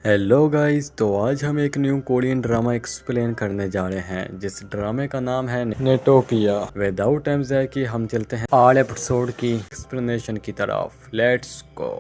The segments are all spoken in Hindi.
हेलो गाइस, तो आज हम एक न्यू कोरियन ड्रामा एक्सप्लेन करने जा रहे हैं जिस ड्रामे का नाम है नेटोपिया। विदाउट टाइम जाए कि हम चलते हैं आठ एपिसोड की एक्सप्लेनेशन की तरफ। Let's go.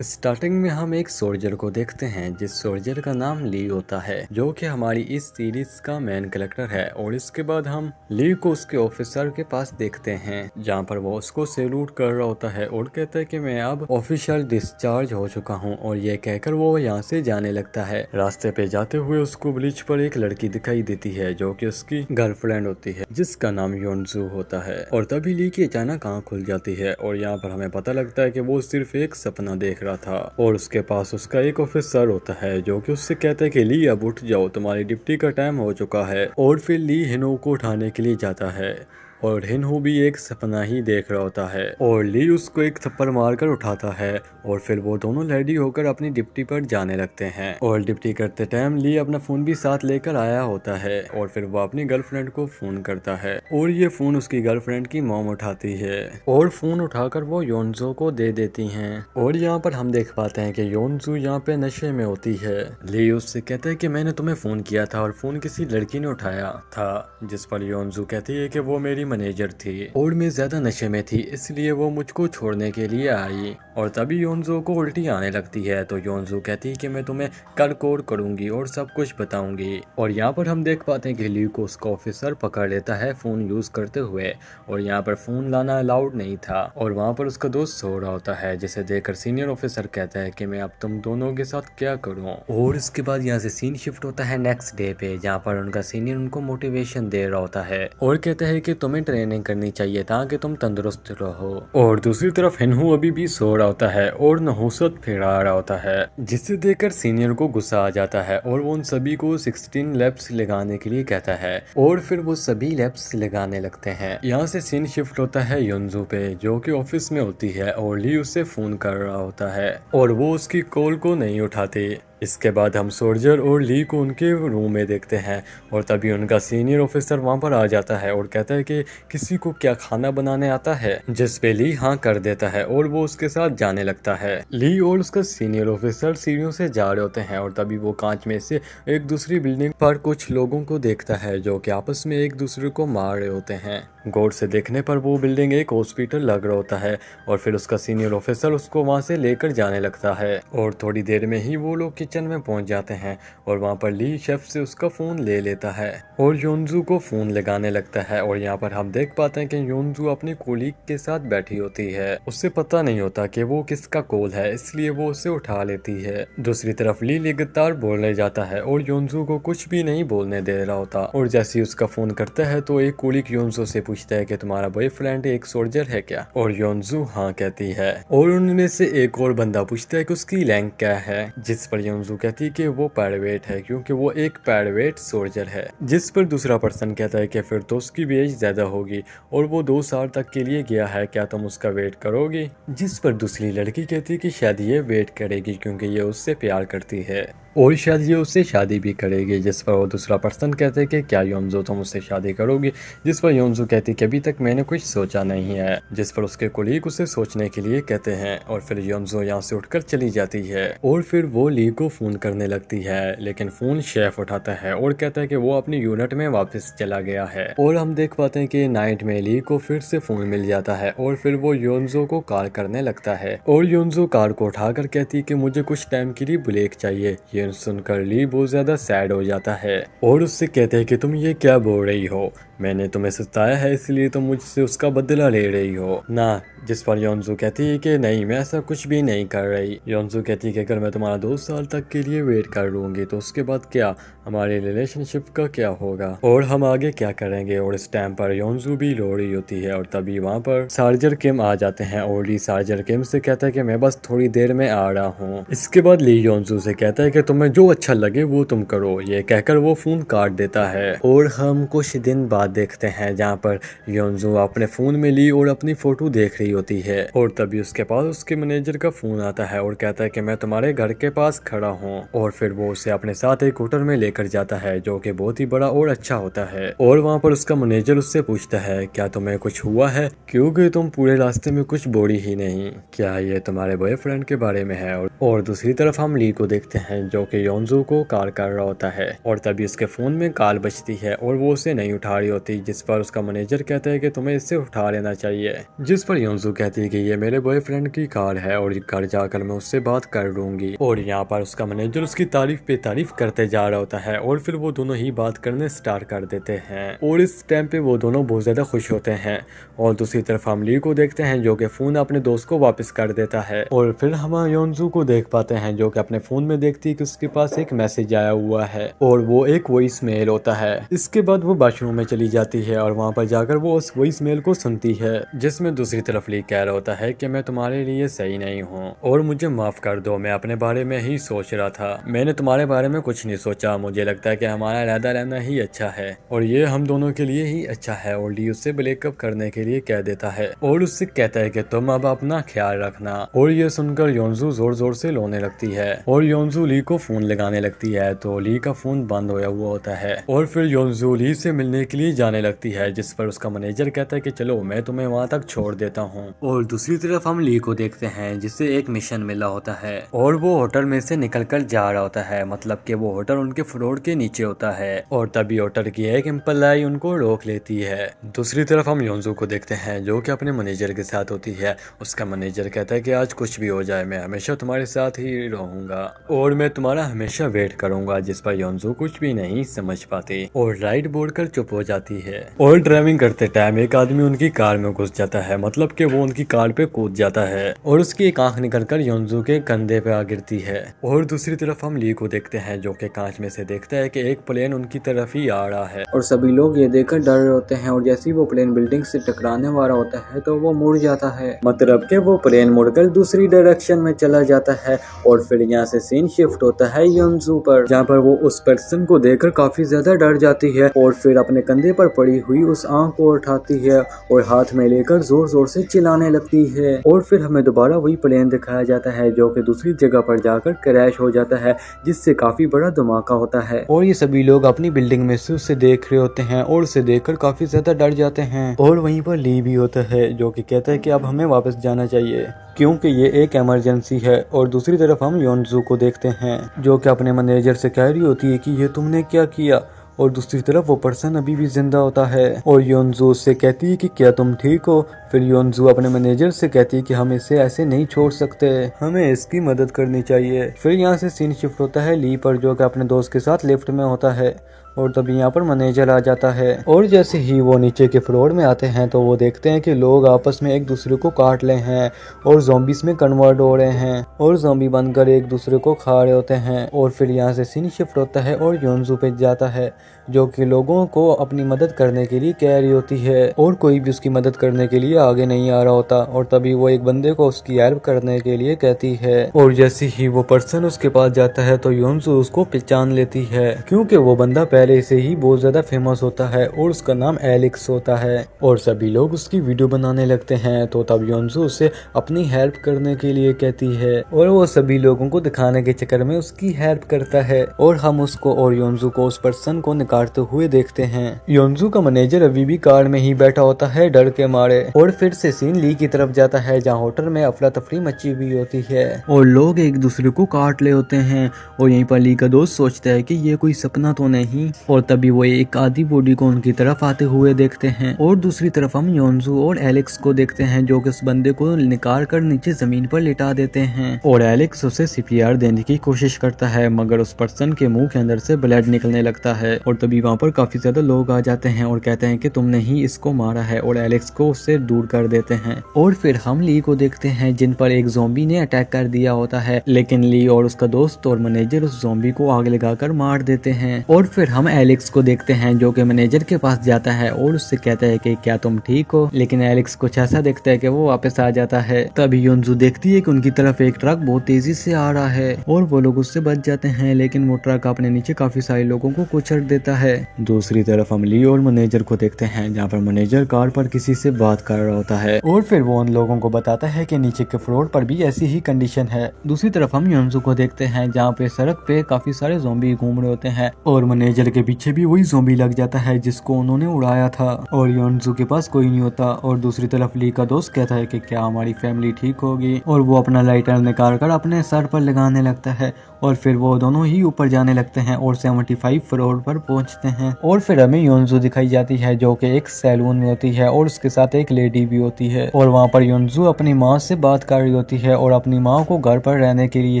स्टार्टिंग में हम एक सोल्जर को देखते हैं जिस सोल्जर का नाम ली होता है, जो कि हमारी इस सीरीज का मेन कैरेक्टर है। और इसके बाद हम ली को उसके ऑफिसर के पास देखते हैं जहां पर वो उसको सैल्यूट कर रहा होता है और कहता है कि मैं अब ऑफिशियल डिस्चार्ज हो चुका हूं। और ये कहकर वो यहाँ से जाने लगता है। रास्ते पे जाते हुए उसको ब्रिज पर एक लड़की दिखाई देती है जो कि उसकी गर्लफ्रेंड होती है जिसका नाम योनजू होता है। और तभी ली की अचानक आँख खुल जाती है और यहाँ पर हमें पता लगता है कि वो सिर्फ एक सपना देख रहा था। और उसके पास उसका एक ऑफिसर होता है जो कि उससे कहता है कि ली अब उठ जाओ, तुम्हारी ड्यूटी का टाइम हो चुका है। और फिर ली हिनो को उठाने के लिए जाता है और हिनहू भी एक सपना ही देख रहा होता है और ली उसको एक थप्पड़ मारकर उठाता है। और फिर वो दोनों रेडी होकर अपनी ड्यूटी पर जाने लगते हैं। और ड्यूटी करते टाइम ली अपना फोन भी साथ लेकर आया होता है और फिर वो अपनी गर्लफ्रेंड को फोन करता है और ये फोन उसकी गर्लफ्रेंड की मॉम उठाती है और फोन उठाकर वो योनजो को दे देती हैं। और यहाँ पर हम देख पाते हैं कि योनजू यहाँ पे नशे में होती है। ली उससे कहता है कि मैंने तुम्हें फोन किया था और फोन किसी लड़की ने उठाया था, जिस पर योनजू कहती है कि वो मेरी मैनेजर थी और मैं ज्यादा नशे में थी इसलिए वो मुझको छोड़ने के लिए आई। और तभी योनजो को उल्टी आने लगती है तो योनजो कहती है कि मैं तुम्हें कल कॉल करूंगी और सब कुछ बताऊंगी। और यहाँ पर हम देख पाते हैं कि ली को उसका ऑफिसर पकड़ लेता है फोन यूज करते हुए। और यहाँ पर फोन लाना अलाउड नहीं था और वहाँ पर उसका दोस्त सो रहा होता है, जिसे देखकर सीनियर ऑफिसर कहता है कि मैं अब तुम दोनों के साथ क्या करूँ। और इसके बाद यहाँ से सीन शिफ्ट होता है नेक्स्ट डे पे, जहाँ पर उनका सीनियर उनको मोटिवेशन दे रहा होता है और कहता है कि तुम्हें ट्रेनिंग करनी चाहिए ताकि तुम तंदुरुस्त रहो। और दूसरी तरफ हिनहू अभी भी सो रहा होता है और नहुसत फिरा रहा होता है, जिसे देखकर सीनियर को गुस्सा आ जाता है और वो उन सभी को 16 लैप्स लगाने के लिए कहता है और फिर वो सभी लैप्स लगाने लगते हैं। यहाँ से सीन शिफ्ट होता है योनजू पे जो कि ऑफिस में होती है और ली उससे फोन कर रहा होता है और वो उसकी कॉल को नहीं उठाती। इसके बाद हम सोल्जर और ली को उनके रूम में देखते हैं और तभी उनका सीनियर ऑफिसर वहां पर आ जाता है और कहता है कि किसी को क्या खाना बनाने आता है, जिस पे ली हाँ कर देता है और वो उसके साथ जाने लगता है। ली और उसका सीनियर ऑफिसर सीढ़ियों से जा रहे होते हैं और तभी वो कांच में से एक दूसरी बिल्डिंग पर कुछ लोगों को देखता है जो कि आपस में एक दूसरे को मार रहे होते हैं। गौर से देखने पर वो बिल्डिंग एक हॉस्पिटल लग रहा होता है और फिर उसका सीनियर ऑफिसर उसको वहां से लेकर जाने लगता है। और थोड़ी देर में ही वो लोग किचन में पहुंच जाते हैं और वहां पर ली शेफ से उसका फोन ले लेता है और योनजू को फोन लगाने लगता है। और यहाँ पर हम देख पाते हैं कि योनजू अपनी कोलीग के साथ बैठी होती है, उससे पता नहीं होता कि वो किसका कॉल है इसलिए वो उसे उठा लेती है। दूसरी तरफ ली लगातार बोलने जाता है और योनजू को कुछ भी नहीं बोलने दे रहा होता। और जैसे ही उसका फोन करता है तो एक कोलीग योनजू से पूछता है कि तुम्हारा बॉयफ्रेंड एक सोल्जर है क्या, और योनजू हाँ कहती है। और उनमें से एक और बंदा पूछता है कि उसकी रैंक क्या है, जिस पर योनजू कहती है कि वो प्राइवेट है क्योंकि वो एक प्राइवेट सोल्जर है। जिस पर दूसरा पर्सन कहता है कि फिर तो उसकी भी एज ज्यादा होगी और वो 2 साल तक के लिए गया है, क्या तुम उसका वेट करोगी। जिस पर दूसरी लड़की कहती है कि शायद ये वेट करेगी क्योंकि ये उससे प्यार करती है और शायद ये उससे शादी भी करेगी। जिस पर वो दूसरा पर्सन कहते हैं कि क्या योनजो तुम उससे शादी करोगी। जिस पर योनजो कहती है कि अभी तक मैंने कुछ सोचा नहीं है। जिस पर उसके कोलीग उसे सोचने के लिए कहते हैं और फिर योनजो यहाँ से उठकर चली जाती है। और फिर वो ली को फोन करने लगती है लेकिन फोन शेफ उठाता है और कहता है कि वो अपनी यूनिट में वापस चला गया है। और हम देख पाते हैं कि नाइट में ली को फिर से फोन मिल जाता है और फिर वो योनजो को कॉल करने लगता है और योनजो कार को उठाकर कहती है कि मुझे कुछ टाइम के लिए ब्रेक चाहिए। सुनकर ली बहुत ज्यादा सैड हो जाता है और उससे कहते हैं कि तुम ये क्या बोल रही हो, मैंने तुम्हें सताया है इसलिए तुम मुझसे उसका बदला ले रही हो ना। जिस पर योनजू कहती है कि नहीं मैं ऐसा कुछ भी नहीं कर रही। योनजू कहती है कि अगर मैं तुम्हारा 2 साल तक के लिए वेट कर लूंगी तो उसके बाद क्या, हमारे रिलेशनशिप का क्या होगा और हम आगे क्या करेंगे। और इस टाइम पर योनजू भी रो रही होती है और तभी वहाँ पर सार्जर किम आ जाते हैं और ली सार्जर किम से कहता है कि मैं बस थोड़ी देर में आ रहा हूँ। इसके बाद ली योनजू से कहता है कि तुम्हें जो अच्छा लगे वो तुम करो। ये कहकर वो फोन काट देता है और हम कुछ दिन बाद देखते हैं जहाँ पर योंजू अपने फोन में ली और अपनी फोटो देख रही होती है और तभी उसके पास उसके मैनेजर का फोन आता है और कहता है कि मैं तुम्हारे घर के पास खड़ा हूँ। और फिर वो उसे अपने साथ एक होटल में लेकर जाता है जो कि बहुत ही बड़ा और अच्छा होता है। और वहाँ पर उसका मैनेजर उससे पूछता है क्या तुम्हें कुछ हुआ है, क्योंकि तुम पूरे रास्ते में कुछ बोली ही नहीं, क्या ये तुम्हारे बॉयफ्रेंड के बारे में है। और दूसरी तरफ हम ली को देखते हैं जो कि योंजू को कॉल कर रहा होता है और तभी उसके फोन में कॉल बजती है और वो उसे नहीं उठा रही होती, जिस पर उसका मैनेजर कहता है कि तुम्हें इससे उठा लेना चाहिए। जिस पर योंजू कहती है कि ये मेरे बॉयफ्रेंड की कार है और घर जाकर मैं उससे बात कर लूंगी। और यहाँ पर उसका मैनेजर उसकी तारीफ पे तारीफ करते जा रहा होता है और फिर वो दोनों ही बात करने स्टार्ट कर देते हैं और इस टाइम पे वो दोनों बहुत ज्यादा खुश होते हैं। और दूसरी तरफ हम ली को देखते हैं जो कि फोन अपने दोस्त को वापस कर देता है और फिर हम योंजू को देख पाते हैं जो कि अपने फोन में देखती है कि उसके पास एक मैसेज आया हुआ है और वो एक वॉइस मेल होता है। इसके बाद वो वॉशरूम में चली जाती है और वहाँ पर जाकर वो उस वॉइस मेल को सुनती है जिसमें दूसरी तरफ ली कह रहा होता है कि मैं तुम्हारे लिए सही नहीं हूँ और मुझे माफ कर दो, मैं अपने बारे में ही सोच रहा था, मैंने तुम्हारे बारे में कुछ नहीं सोचा, मुझे लगता है कि हमारा अलग रहना ही अच्छा है और ये हम दोनों के लिए ही अच्छा है। और ली उससे ब्रेकअप करने के लिए कह देता है और उससे कहता है कि तुम अब अपना ख्याल रखना। और ये सुनकर योंजू जोर जोर से रोने लगती है और योंजू ली को फोन लगाने लगती है तो ली का फोन बंद होया हुआ होता है और फिर योंजू ली से मिलने के लिए जाने लगती है, जिस पर उसका मैनेजर कहता है कि चलो मैं तुम्हें वहां तक छोड़ देता हूँ। और दूसरी तरफ हम ली को देखते हैं जिससे एक मिशन मिला होता है और वो होटल में से निकल कर जा रहा होता है, मतलब कि वो होटल उनके फ्लोर के नीचे होता है और तभी होटल की एक एम्प्लॉय उनको रोक लेती है। दूसरी तरफ हम योंजू को देखते हैं जो कि अपने मैनेजर के साथ होती है। उसका मैनेजर कहता है कि आज कुछ भी हो जाए मैं हमेशा तुम्हारे साथ ही रहूंगा और मैं तुम्हारा हमेशा वेट करूंगा, जिस पर योंजू कुछ भी नहीं समझ पाती और राइड बोलकर चुप हो जाती है। और ड्राइविंग करते टाइम एक आदमी उनकी कार में घुस जाता है, मतलब कि वो उनकी कार पे कूद जाता है और उसकी एक आंख निकलकर योंजू के कंधे पे आ गिरती है। और दूसरी तरफ हम ली को देखते हैं जो कि कांच में से देखता है कि एक प्लेन उनकी तरफ ही आ रहा है और सभी लोग ये देखकर डर रहे होते हैं और जैसे ही वो प्लेन बिल्डिंग से टकराने वाला होता है तो वो मुड़ जाता है, मतलब कि वो प्लेन मुड़कर दूसरी डायरेक्शन में चला जाता है। और फिर यहाँ से सीन शिफ्ट होता है योंजू पर, जहाँ पर वो उस पर्सन को देखकर काफी ज्यादा डर जाती है और फिर अपने कंधे पर पड़ी हुई उस आंख को उठाती है और हाथ में लेकर जोर जोर से चिल्लाने लगती है। और फिर हमें दोबारा वही प्लेन दिखाया जाता है जो कि दूसरी जगह पर जाकर क्रैश हो जाता है, जिससे काफी बड़ा धमाका होता है और ये सभी लोग अपनी बिल्डिंग में से उसे देख रहे होते हैं और उसे देखकर काफी ज्यादा डर जाते हैं। और वहीं पर ली भी होता है जो कि कहता है कि अब हमें वापस जाना चाहिए क्योंकि ये एक इमरजेंसी है। और दूसरी तरफ हम योंजू को देखते हैं जो कि अपने मैनेजर से कह रही होती है कि ये तुमने क्या किया, और दूसरी तरफ वो पर्सन अभी भी जिंदा होता है और योंजू उससे कहती है कि क्या तुम ठीक हो। फिर योंजू अपने मैनेजर से कहती है कि हम इसे ऐसे नहीं छोड़ सकते, हमें इसकी मदद करनी चाहिए। फिर यहाँ से सीन शिफ्ट होता है ली पर जो कि अपने दोस्त के साथ लिफ्ट में होता है और तभी यहाँ पर मैनेजर आ जाता है और जैसे ही वो नीचे के फ्लोर में आते हैं तो वो देखते हैं कि लोग आपस में एक दूसरे को काट रहे हैं और ज़ॉम्बीज में कन्वर्ट हो रहे हैं और ज़ॉम्बी बनकर एक दूसरे को खा रहे होते हैं। और फिर यहाँ से सीन शिफ्ट होता है और योंजू पे जाता है जो कि लोगों को अपनी मदद करने के लिए कह रही होती है और कोई भी उसकी मदद करने के लिए आगे नहीं आ रहा होता और तभी वो एक बंदे को उसकी हेल्प करने के लिए कहती है और जैसे ही वो पर्सन उसके पास जाता है तो योंजू उसको पहचान लेती है क्योंकि वो बंदा पहले से ही बहुत ज्यादा फेमस होता है और उसका नाम एलेक्स होता है और सभी लोग उसकी वीडियो बनाने लगते हैं। तो तब योंजू उसे अपनी हेल्प करने के लिए कहती है और वो सभी लोगों को दिखाने के चक्कर में उसकी हेल्प करता है और हम उसको और योंजू को उस पर्सन को निकालते हुए देखते हैं। योंजू का मैनेजर अभी भी कार में ही बैठा होता है डर के मारे और फिर से सीन ली की तरफ जाता है जहाँ होटल में अफरा तफरी मची हुई होती है और लोग एक दूसरे को काट ले होते हैं और यहीं पर ली का दोस्त सोचता है कि ये कोई सपना तो नहीं और तभी वो एक आधी बॉडी को उनकी तरफ आते हुए देखते हैं। और दूसरी तरफ हम योंजू और एलेक्स को देखते हैं जो कि उस बंदे को निकाल कर नीचे जमीन पर लिटा देते हैं और एलेक्स उसे सीपीआर देने की कोशिश करता है मगर उस पर्सन के मुंह के अंदर से ब्लड निकलने लगता है और तभी वहाँ पर काफी ज्यादा लोग आ जाते हैं और कहते हैं कि तुमने ही इसको मारा है और एलेक्स को उससे दूर दूर कर देते हैं। और फिर हम ली को देखते हैं जिन पर एक ज़ॉम्बी ने अटैक कर दिया होता है, लेकिन ली और उसका दोस्त और मैनेजर उस ज़ॉम्बी को आग लगाकर मार देते हैं। और फिर हम एलेक्स को देखते हैं जो कि मैनेजर के पास जाता है और उससे कहता है कि क्या तुम ठीक हो, लेकिन एलेक्स कुछ ऐसा देखता है कि वो वापस आ जाता है। तभी योंजू देखती है कि उनकी तरफ एक ट्रक बहुत तेजी से आ रहा है और वो लोग उससे बच जाते हैं, लेकिन वो ट्रक अपने नीचे काफी सारे लोगों को कुचल देता है। दूसरी तरफ हम ली और मैनेजर को देखते हैं जहाँ पर मैनेजर कार पर किसी से बात कर रहा होता है और फिर वो उन लोगों को बताता है कि नीचे के फ्लोर पर भी ऐसी ही कंडीशन है। दूसरी तरफ हम योंजू को देखते हैं जहाँ पे सड़क पे काफी सारे ज़ॉम्बी घूम रहे होते हैं और मैनेजर के पीछे भी वही ज़ॉम्बी लग जाता है जिसको उन्होंने उड़ाया था और योंजू के पास कोई नहीं होता। और दूसरी तरफ ली का दोस्त कहता है कि क्या हमारी फैमिली ठीक होगी, और वो अपना लाइटर निकाल कर अपने सर पर लगाने लगता है और फिर वो दोनों ही ऊपर जाने लगते हैं और 75 फ्लोर पर पहुंचते हैं। और फिर हमें योंजू दिखाई जाती है जो कि एक सैलून में होती है और उसके साथ एक लेडी भी होती है और वहाँ पर योंजू अपनी माँ से बात कर रही होती है और अपनी माँ को घर पर रहने के लिए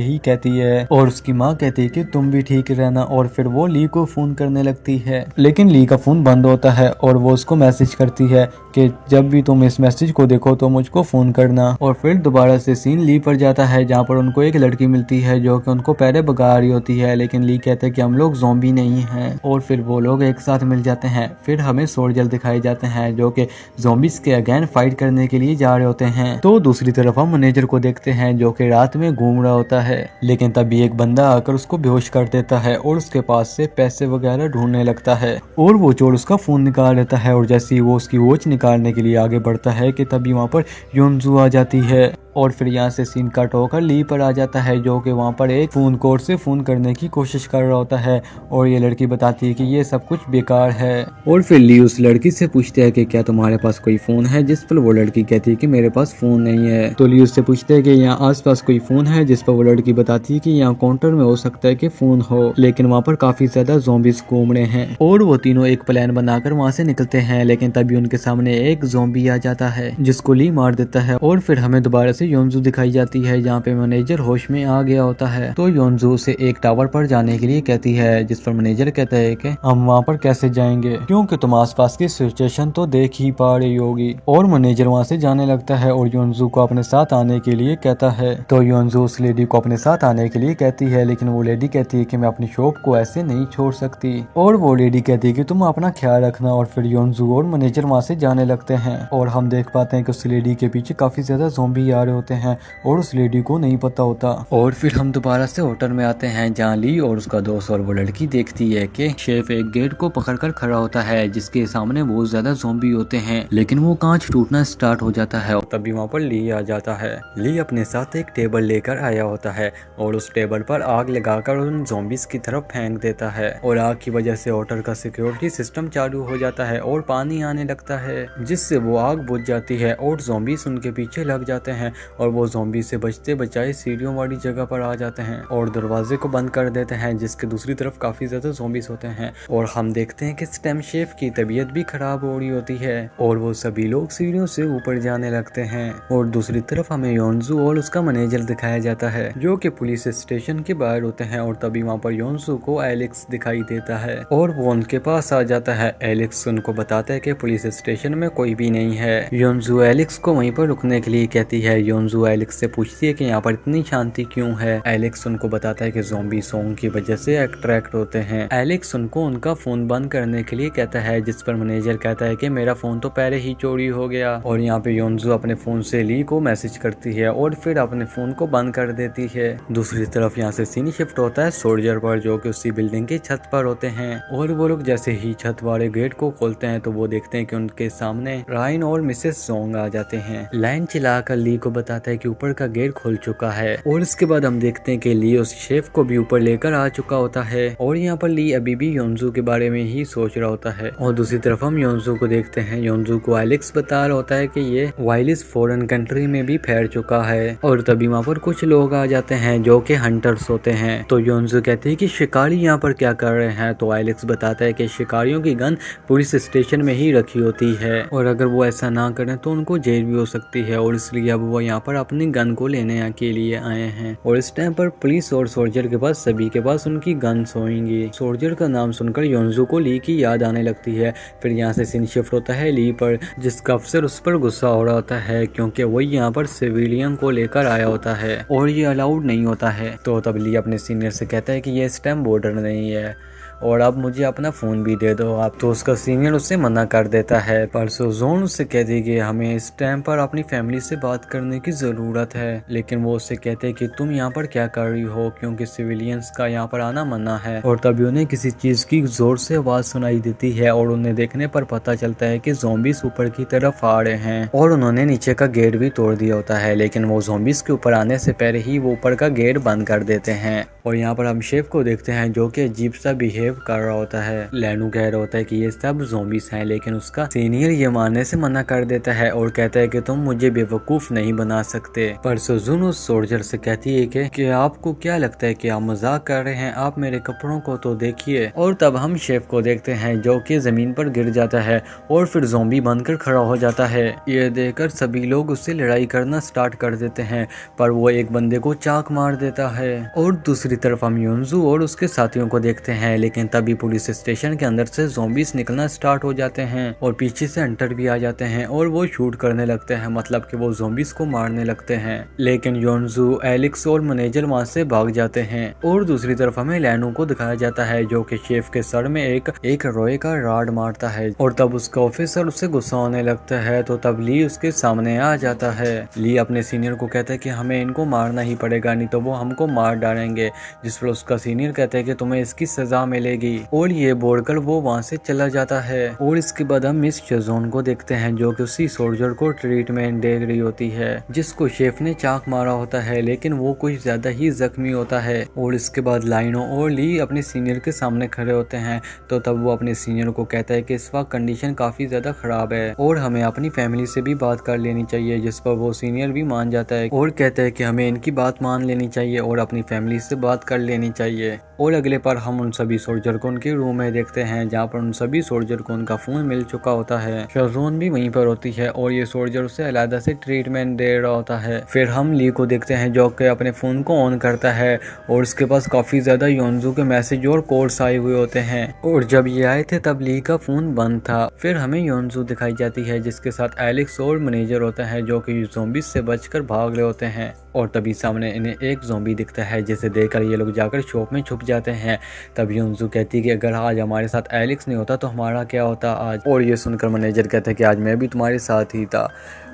ही कहती है और उसकी माँ कहती है कि तुम भी ठीक रहना। और फिर वो ली को फोन करने लगती है, लेकिन ली का फोन बंद होता है और वो उसको मैसेज करती है कि जब भी तुम इस मैसेज को देखो तो मुझको फोन करना। और फिर दोबारा से सीन ली पर जाता है जहाँ पर उनको एक लड़की मिलती है जो कि उनको पहले भगा रही होती है, लेकिन ली कहते हैं कि हम लोग ज़ॉम्बी नहीं हैं और फिर वो लोग एक साथ मिल जाते हैं। फिर हमें सोल्जर दिखाए जाते हैं जो कि ज़ॉम्बीज के अगेन फाइट करने के लिए जा रहे होते हैं। तो दूसरी तरफ हम मैनेजर को देखते हैं जो कि रात में घूम रहा होता है, लेकिन तभी एक बंदा आकर उसको बेहोश कर देता है और उसके पास से पैसे वगैरह ढूंढने लगता है और वो चोर उसका फोन निकाल लेता है और जैसे ही वो उसकी वॉच निकालने के लिए आगे बढ़ता है कि तभी वहाँ पर योंजू आ जाती है। और फिर यहाँ से सीन कट होकर ली पर आ जाता है जो कि वहाँ पर एक फोन कोड से फोन करने की कोशिश कर रहा होता है और ये लड़की बताती है कि ये सब कुछ बेकार है। और फिर ली उस लड़की से पूछते हैं कि क्या तुम्हारे पास कोई फोन है, जिस पर वो लड़की कहती है कि मेरे पास फोन नहीं है। तो ली उससे पूछते हैं कि यहाँ आसपास कोई फोन है, जिस पर वो लड़की बताती है कि यहाँ काउंटर में हो सकता है कि फोन हो, लेकिन वहाँ पर काफी ज्यादा ज़ॉम्बीज घूम रहे हैं। और वो तीनों एक प्लान बनाकर वहाँ से निकलते हैं, लेकिन तभी उनके सामने एक ज़ॉम्बी आ जाता है जिसको ली मार देता है। और फिर हमें दोबारा योंजू दिखाई जाती है जहाँ पे मैनेजर होश में आ गया होता है। तो योंजू से एक टावर पर जाने के लिए कहती है, जिस पर मैनेजर कहता है कि हम वहाँ पर कैसे जाएंगे क्योंकि तुम आसपास की सिचुएशन तो देख ही पा रही होगी। और मैनेजर वहाँ से जाने लगता है और योंजू को अपने साथ आने के लिए कहता है। तो योंजू उस लेडी को अपने साथ आने के लिए कहती है, लेकिन वो लेडी कहती है कि मैं अपनी शॉप को ऐसे नहीं छोड़ सकती। और वो लेडी कहती है कि तुम अपना ख्याल रखना। और फिर योंजू और मैनेजर वहाँ से जाने लगते हैं और हम देख पाते हैं कि उस लेडी के पीछे काफी ज्यादा ज़ॉम्बी आ रहे होते हैं और उस लेडी को नहीं पता होता। और फिर हम दोबारा से होटल में आते हैं जहाँ ली और उसका दोस्त और वो लड़की देखती है कि शेफ एक गेट को पकड़कर खड़ा होता है जिसके सामने बहुत ज्यादा ज़ॉम्बी होते हैं, लेकिन वो कांच टूटना स्टार्ट हो जाता है। तभी वहाँ पर ली आ जाता है। ली अपने साथ एक टेबल लेकर आया होता है और उस टेबल पर आग लगाकर उन ज़ॉम्बीज की तरफ फेंक देता है और आग की वजह से होटल का सिक्योरिटी सिस्टम चालू हो जाता है और पानी आने लगता है जिससे वो आग बुझ जाती है और ज़ॉम्बीज उनके पीछे लग जाते हैं और वो ज़ॉम्बी से बचते बचाए सीढ़ियों वाली जगह पर आ जाते हैं और दरवाजे को बंद कर देते हैं, जिसके दूसरी तरफ काफी ज्यादा ज़ॉम्बीज होते हैं। और हम देखते हैं कि इस टाइम शेफ की तबीयत भी खराब हो रही होती है और वो सभी लोग सीढ़ियों से ऊपर जाने लगते हैं। और दूसरी तरफ हमें योंजू और उसका मैनेजर दिखाया जाता है जो कि पुलिस स्टेशन के बाहर होते हैं और तभी वहाँ पर योंजू को एलेक्स दिखाई देता है और वो उनके पास आ जाता है। एलेक्स उनको बताता है कि पुलिस स्टेशन में कोई भी नहीं है। योंजू एलेक्स को वहीं पर रुकने के लिए कहती है। योंजू एलेक्स से पूछती है कि यहाँ पर इतनी शांति क्यों है। एलेक्स उनको बताता है कि ज़ॉम्बी सॉन्ग की वजह से अट्रैक्ट होते हैं। एलेक्स उनको उनका फोन बंद करने के लिए कहता है, जिस पर मैनेजर कहता है कि मेरा फोन तो पहले ही चोरी हो गया। और यहाँ पे योंजू अपने फोन से ली को मैसेज करती है और फिर अपने फोन को बंद कर देती है। दूसरी तरफ यहाँ से सीन शिफ्ट होता है सोल्जर पर जो कि उसी बिल्डिंग की छत पर होते हैं और वो लोग जैसे ही छत वाले गेट को खोलते हैं तो वो देखते हैं कि उनके सामने रायन और मिसेस सॉन्ग आ जाते हैं। लाइन चलाकर ली को बताता है कि ऊपर का गेट खुल चुका है और इसके बाद हम देखते हैं कि ली उस शेफ को भी ऊपर लेकर आ चुका होता है और यहाँ पर ली अभी भी योंजू के बारे में ही सोच रहा होता है। और दूसरी तरफ हम योंजू को देखते हैं। योंजू को एलेक्स बता रहा होता है कि ये वायलिस फॉरेन कंट्री में भी फैल चुका है और तभी वहाँ पर कुछ लोग आ जाते हैं जो कि हंटर्स होते हैं। तो योंजू कहते हैं कि शिकारी यहाँ पर क्या कर रहे हैं। तो एलेक्स बताता है कि शिकारियों की गन पुलिस स्टेशन में ही रखी होती है और अगर वो ऐसा ना करें तो उनको जेल भी हो सकती है और इसलिए अब वो यहाँ पर अपनी गन को लेने के लिए आए हैं और इस टाइम पर पुलिस और सोल्जर के पास सभी के पास उनकी गन्स होंगी। सोल्जर का नाम सुनकर योंजू को ली की याद आने लगती है। फिर यहाँ से सीन शिफ्ट होता है ली पर, जिसका अफसर उस पर गुस्सा हो रहा होता है क्योंकि वो यहाँ पर सिविलियन को लेकर आया होता है और ये अलाउड नहीं होता है। तो तब ली अपने सीनियर से कहता है कि ये इस टाइम बॉर्डर नहीं है और अब मुझे अपना फ़ोन भी दे दो आप। तो उसका सीनियर उससे मना कर देता है, पर सोजोन उससे कहती है कि हमें इस टाइम पर अपनी फैमिली से बात करने की ज़रूरत है। लेकिन वो उससे कहते हैं कि तुम यहाँ पर क्या कर रही हो, क्योंकि सिविलियंस का यहाँ पर आना मना है। और तभी उन्हें किसी चीज़ की ज़ोर से आवाज़ सुनाई देती है और उन्हें देखने पर पता चलता है कि ज़ॉम्बीज़ ऊपर की तरफ आ रहे हैं और उन्होंने नीचे का गेट भी तोड़ दिया होता है। लेकिन वो ज़ॉम्बीज़ के ऊपर आने से पहले ही वो ऊपर का गेट बंद कर देते हैं। और यहाँ पर हम शेफ को देखते हैं जो कि अजीब सा बिहेव कर रहा होता है। लेनू कह रहा होता है कि ये सब ज़ॉम्बीज़ हैं, लेकिन उसका सीनियर ये मानने से मना कर देता है और कहता है कि तुम मुझे बेवकूफ नहीं बना सकते। पर सुजुन उस सोल्जर से कहती है कि आपको क्या लगता है कि आप मजाक कर रहे हैं, आप मेरे कपड़ों को तो देखिए। और तब हम शेफ को देखते हैं जो कि जमीन पर गिर जाता है और फिर ज़ॉम्बी बनकर खड़ा हो जाता है। ये देखकर सभी लोग उससे लड़ाई करना स्टार्ट कर देते हैं, पर वो एक बंदे को चाक मार देता है। और दूसरी तरफ हम योंजू और उसके साथियों को देखते हैं, लेकिन तभी पुलिस स्टेशन के अंदर से ज़ॉम्बीज़ निकलना स्टार्ट हो जाते हैं और पीछे से हंटर भी आ जाते हैं और वो शूट करने लगते हैं, मतलब कि वो ज़ॉम्बीज़ को मारने लगते हैं। लेकिन योंजू, एलेक्स और मैनेजर वहां से भाग जाते हैं। और दूसरी तरफ हमें लैनू को दिखाया जाता है जो कि शेफ के सर में एक रोए का राड मारता है और तब उसका ऑफिसर उससे गुस्सा होने लगता है। तो तब ली उसके सामने आ जाता है। ली अपने सीनियर को कहता है कि हमें इनको मारना ही पड़ेगा, नहीं तो वो हमको मार डालेंगे। जिस पर उसका सीनियर कहता है कि तुम्हें इसकी सजा मिलेगी और ये बोलकर वो वहां से चला जाता है। और इसके बाद हम मिस शेजोन को देखते हैं जो कि उसी सोल्जर को ट्रीटमेंट दे रही होती है जिसको शेफ ने चाक मारा होता है, लेकिन वो कुछ ज्यादा ही जख्मी होता है। और इसके बाद लाइनो और ली अपने सीनियर के सामने खड़े होते हैं। तो तब वो अपने सीनियर को कहता है कि इस वक्त कंडीशन काफी ज्यादा खराब है और हमें अपनी फैमिली से भी बात कर लेनी चाहिए। जिस पर वो सीनियर भी मान जाता है और कहता है कि हमें इनकी बात मान लेनी चाहिए और अपनी फैमिली से बात कर लेनी चाहिए। और अगले पर हम उन सभी सोल्जर को उनके रूम में देखते हैं जहाँ पर उन सभी सोल्जर को उनका फोन मिल चुका होता है। शेजोन भी वहीं पर होती है और ये सोल्जर उसे अलग से ट्रीटमेंट दे रहा होता है। फिर हम ली को देखते हैं जो कि अपने फोन को ऑन करता है और उसके पास काफी ज्यादा योंजू के मैसेज और कॉल्स आए हुए होते हैं और जब ये आए थे तब ली का फोन बंद था। फिर हमें योंजू दिखाई जाती है जिसके साथ एलेक्स और मैनेजर होता है जो कि ज़ॉम्बीज़ से बचकर भाग रहे होते हैं। और तभी सामने इन्हें एक ज़ॉम्बी दिखता है जिसे देखकर ये लोग जाकर शॉप में छुप जाते हैं। तब योंजू कहती है कि अगर आज हमारे साथ एलेक्स नहीं होता तो हमारा क्या होता आज। और ये सुनकर मैनेजर कहता है कि आज मैं भी तुम्हारे साथ ही था।